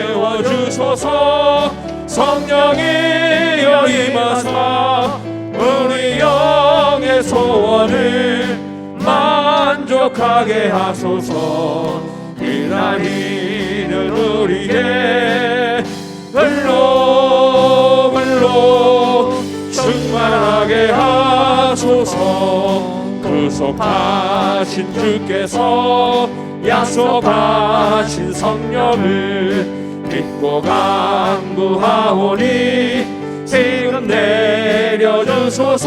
채워주소서. 성령이여 임하사 우리 영의 소원을 만족하게 하소서. 기다리는 우리에게 불러 충만하게 하소서. 구속하신 주께서 약속하신 성령을 믿고 간구하오니 지금 내려주소서.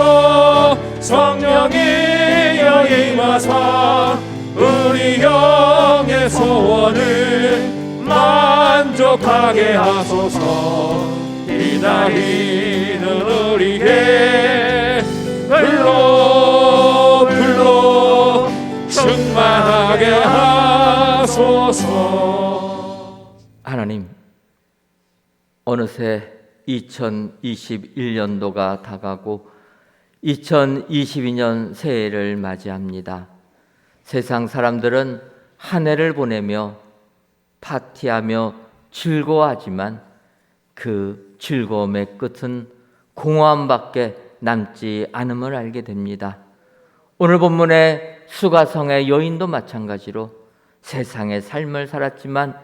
성령이여 임하사 우리 영의 소원을 만족하게 하소서. 기다리는 우리에게 불러 충만하게 하소서. 하나님, 어느새 2021년도가 다가고 2022년 새해를 맞이합니다. 세상 사람들은 한 해를 보내며 파티하며 즐거워하지만 그 즐거움의 끝은 공허함밖에 남지 않음을 알게 됩니다. 오늘 본문의 수가성의 여인도 마찬가지로 세상의 삶을 살았지만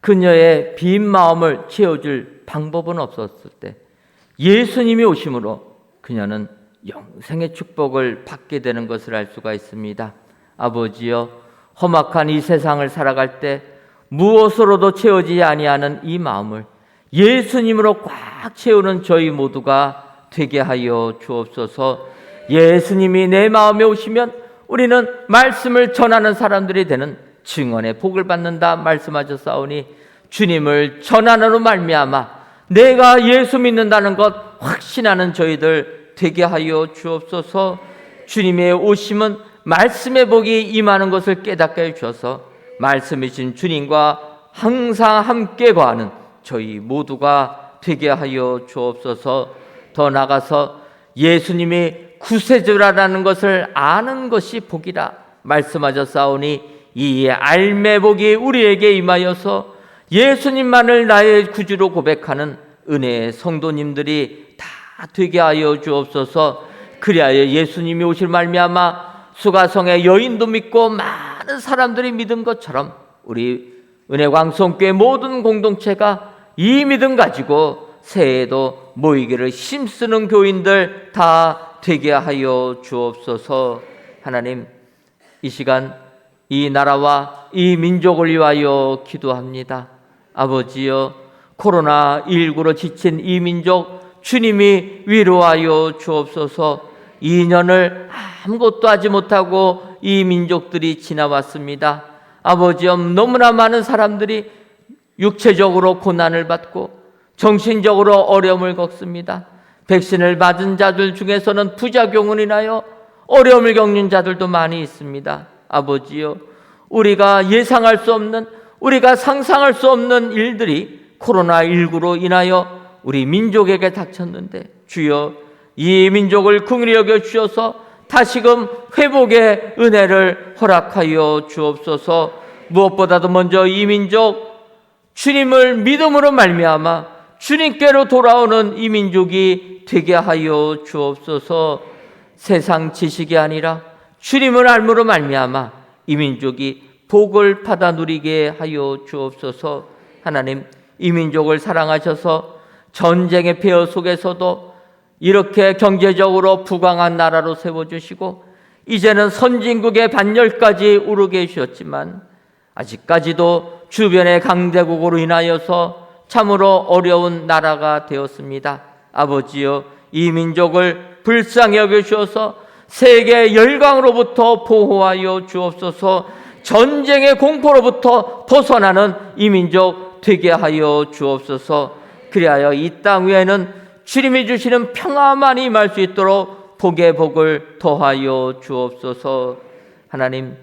그녀의 빈 마음을 채워줄 방법은 없었을 때 예수님이 오심으로 그녀는 영생의 축복을 받게 되는 것을 알 수가 있습니다. 아버지여, 험악한 이 세상을 살아갈 때 무엇으로도 채워지지 아니하는 이 마음을 예수님으로 꽉 채우는 저희 모두가 되게 하여 주옵소서. 예수님이 내 마음에 오시면 우리는 말씀을 전하는 사람들이 되는 증언의 복을 받는다 말씀하셨사오니 주님을 전하는 말미암아 내가 예수 믿는다는 것 확신하는 저희들 되게 하여 주옵소서. 주님의 오심은 말씀의 복이 임하는 것을 깨닫게 해주셔서 말씀이신 주님과 항상 함께 거하는 저희 모두가 되게 하여 주옵소서. 더 나아가서 예수님이 구세주라는 것을 아는 것이 복이라 말씀하셨사오니 이 알매 복이 우리에게 임하여서 예수님만을 나의 구주로 고백하는 은혜의 성도님들이 다 되게 하여 주옵소서. 그리하여 예수님이 오실 말미암아 수가성의 여인도 믿고 많은 사람들이 믿은 것처럼 우리 은혜광성교회 모든 공동체가 이 믿음 가지고 새해에도 모이기를 힘쓰는 교인들 다 되게 하여 주옵소서. 하나님, 이 시간 이 나라와 이 민족을 위하여 기도합니다. 아버지여, 코로나19로 지친 이 민족 주님이 위로하여 주옵소서. 2년을 아무것도 하지 못하고 이 민족들이 지나왔습니다. 아버지여, 너무나 많은 사람들이 육체적으로 고난을 받고 정신적으로 어려움을 겪습니다. 백신을 맞은 자들 중에서는 부작용을 인하여 어려움을 겪는 자들도 많이 있습니다. 아버지여, 우리가 예상할 수 없는, 우리가 상상할 수 없는 일들이 코로나19로 인하여 우리 민족에게 닥쳤는데 주여, 이 민족을 긍휼히 여겨 주셔서 다시금 회복의 은혜를 허락하여 주옵소서. 무엇보다도 먼저 이 민족 주님을 믿음으로 말미암아 주님께로 돌아오는 이 민족이 되게 하여 주옵소서. 세상 지식이 아니라 주님을 알므로 말미암아 이 민족이 복을 받아 누리게 하여 주옵소서. 하나님, 이 민족을 사랑하셔서 전쟁의 폐허 속에서도 이렇게 경제적으로 부강한 나라로 세워주시고 이제는 선진국의 반열까지 오르게 해주셨지만 아직까지도 주변의 강대국으로 인하여서 참으로 어려운 나라가 되었습니다. 아버지여, 이 민족을 불쌍히 여겨주셔서 세계 열강으로부터 보호하여 주옵소서. 전쟁의 공포로부터 벗어나는 이 민족 되게 하여 주옵소서. 그리하여 이 땅 위에는 주님이 주시는 평화만이 임할 수 있도록 복의 복을 더하여 주옵소서. 하나님,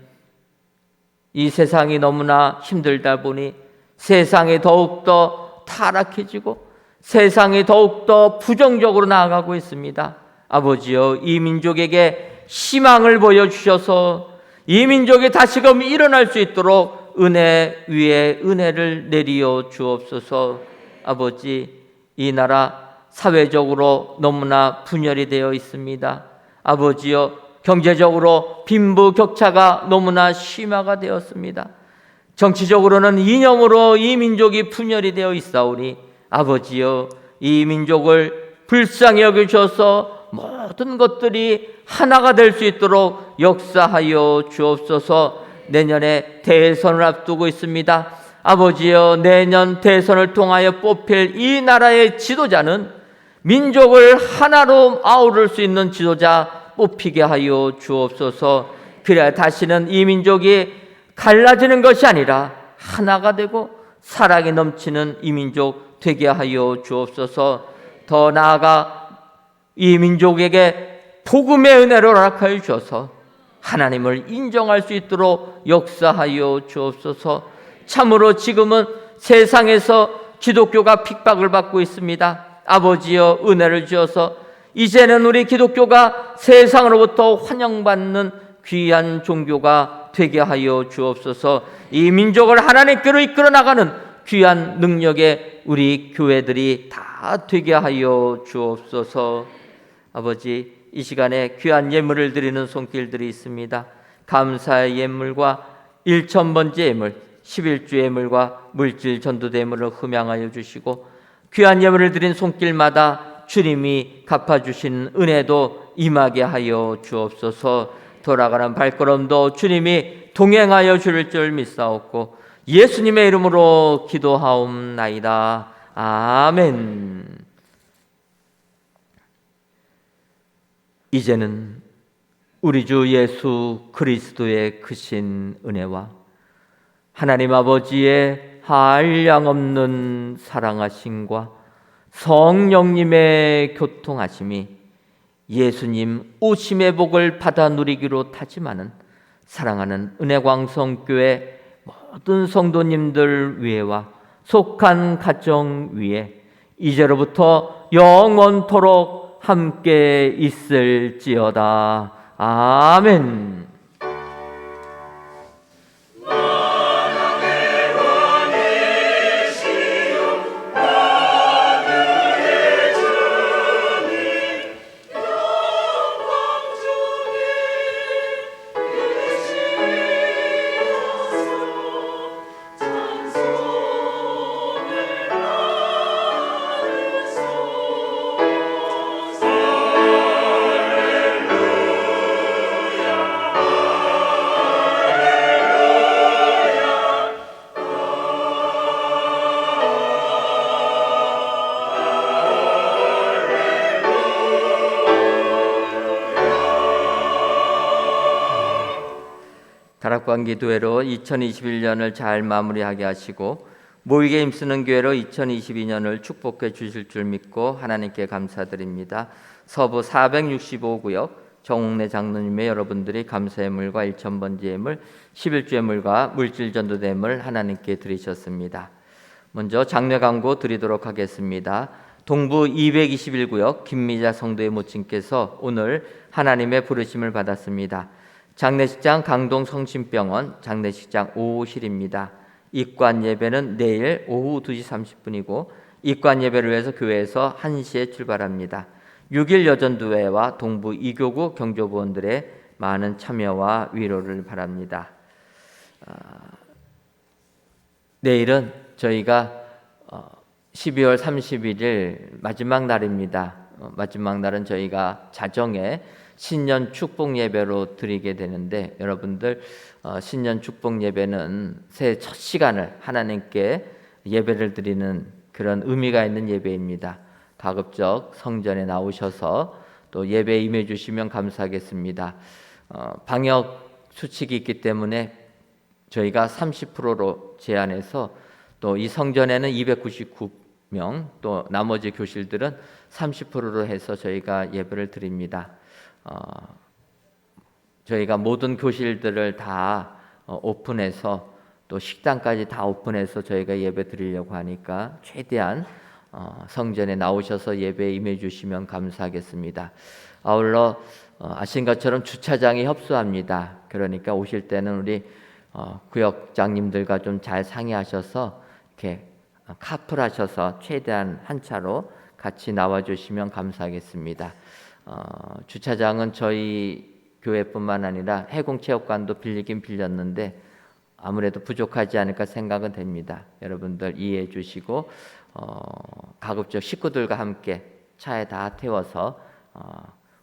이 세상이 너무나 힘들다 보니 세상이 더욱더 타락해지고 세상이 더욱더 부정적으로 나아가고 있습니다. 아버지여, 이 민족에게 희망을 보여주셔서 이 민족이 다시금 일어날 수 있도록 은혜 위에 은혜를 내리어 주옵소서. 아버지, 이 나라 사회적으로 너무나 분열이 되어 있습니다. 아버지여, 경제적으로 빈부격차가 너무나 심화가 되었습니다. 정치적으로는 이념으로 이 민족이 분열이 되어 있사오니 아버지여, 이 민족을 불쌍히 여기셔서 모든 것들이 하나가 될 수 있도록 역사하여 주옵소서. 내년에 대선을 앞두고 있습니다. 아버지여, 내년 대선을 통하여 뽑힐 이 나라의 지도자는 민족을 하나로 아우를 수 있는 지도자 뽑히게 하여 주옵소서. 그래야 다시는 이 민족이 갈라지는 것이 아니라 하나가 되고 사랑이 넘치는 이 민족 되게 하여 주옵소서. 더 나아가 이 민족에게 복음의 은혜를 허락하여 주셔서 하나님을 인정할 수 있도록 역사하여 주옵소서. 참으로 지금은 세상에서 기독교가 핍박을 받고 있습니다. 아버지여, 은혜를 주셔서 이제는 우리 기독교가 세상으로부터 환영받는 귀한 종교가 되게 하여 주옵소서. 이 민족을 하나님께로 이끌어 나가는 귀한 능력의 우리 교회들이 다 되게 하여 주옵소서. 아버지, 이 시간에 귀한 예물을 드리는 손길들이 있습니다. 감사의 예물과 1,000번째 예물, 11주 예물과 물질 전도대 예물을 흠양하여 주시고 귀한 예물을 드린 손길마다 주님이 갚아주신 은혜도 임하게 하여 주옵소서. 돌아가는 발걸음도 주님이 동행하여 주실 줄 믿사옵고 예수님의 이름으로 기도하옵나이다. 아멘. 이제는 우리 주 예수 그리스도의 크신 은혜와 하나님 아버지의 한량없는 사랑하심과 성령님의 교통하심이 예수님 오심의 복을 받아 누리기로 타지만은 사랑하는 은혜광성교회 모든 성도님들 위에와 속한 가정 위에 이제로부터 영원토록 함께 있을지어다. 아멘. 다락방 기도회로 2021년을 잘 마무리하게 하시고 모이게 힘쓰는 교회로 2022년을 축복해 주실 줄 믿고 하나님께 감사드립니다. 서부 465구역 정옥래 장로님의 여러분들이 감사의 물과 1,000번째 예물, 11주 예물과 물질 전도 예물 하나님께 드리셨습니다. 먼저 장례 광고 드리도록 하겠습니다. 동부 221구역 김미자 성도의 모친께서 오늘 하나님의 부르심을 받았습니다. 장례식장 강동 성심병원 장례식장 5호실입니다. 입관 예배는 내일 오후 2시 30분이고 입관 예배를 위해서 교회에서 1시에 출발합니다. 6일 여전도회와 동부 2교구 경조부원들의 많은 참여와 위로를 바랍니다. 내일은 저희가 12월 31일 마지막 날입니다. 마지막 날은 저희가 자정에 신년 축복 예배로 드리게 되는데 여러분들 신년 축복 예배는 새해 첫 시간을 하나님께 예배를 드리는 그런 의미가 있는 예배입니다. 가급적 성전에 나오셔서 또 예배에 임해 주시면 감사하겠습니다. 방역 수칙이 있기 때문에 저희가 30%로 제한해서 또 이 성전에는 299명, 또 나머지 교실들은 30%로 해서 저희가 예배를 드립니다. 저희가 모든 교실들을 다 오픈해서 또 식당까지 다 오픈해서 저희가 예배 드리려고 하니까 최대한 성전에 나오셔서 예배에 임해 주시면 감사하겠습니다. 아울러 아신 것처럼 주차장이 협소합니다. 그러니까 오실 때는 우리 구역장님들과 좀 잘 상의하셔서 이렇게 카풀하셔서 최대한 한 차로 같이 나와 주시면 감사하겠습니다. 주차장은 저희 교회뿐만 아니라 해공체육관도 빌리긴 빌렸는데 아무래도 부족하지 않을까 생각은 됩니다. 여러분들 이해해 주시고 가급적 식구들과 함께 차에 다 태워서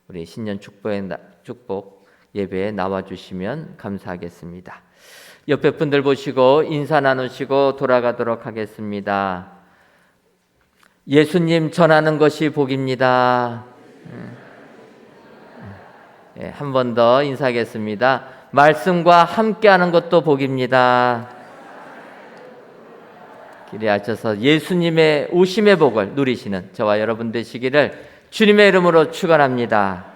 우리 신년 축복 예배에 나와 주시면 감사하겠습니다. 옆에 분들 보시고 인사 나누시고 돌아가도록 하겠습니다. 예수님 전하는 것이 복입니다. 한 번 더 인사하겠습니다. 말씀과 함께하는 것도 복입니다. 기대하셔서 예수님의 오심의 복을 누리시는 저와 여러분 되시기를 주님의 이름으로 축원합니다.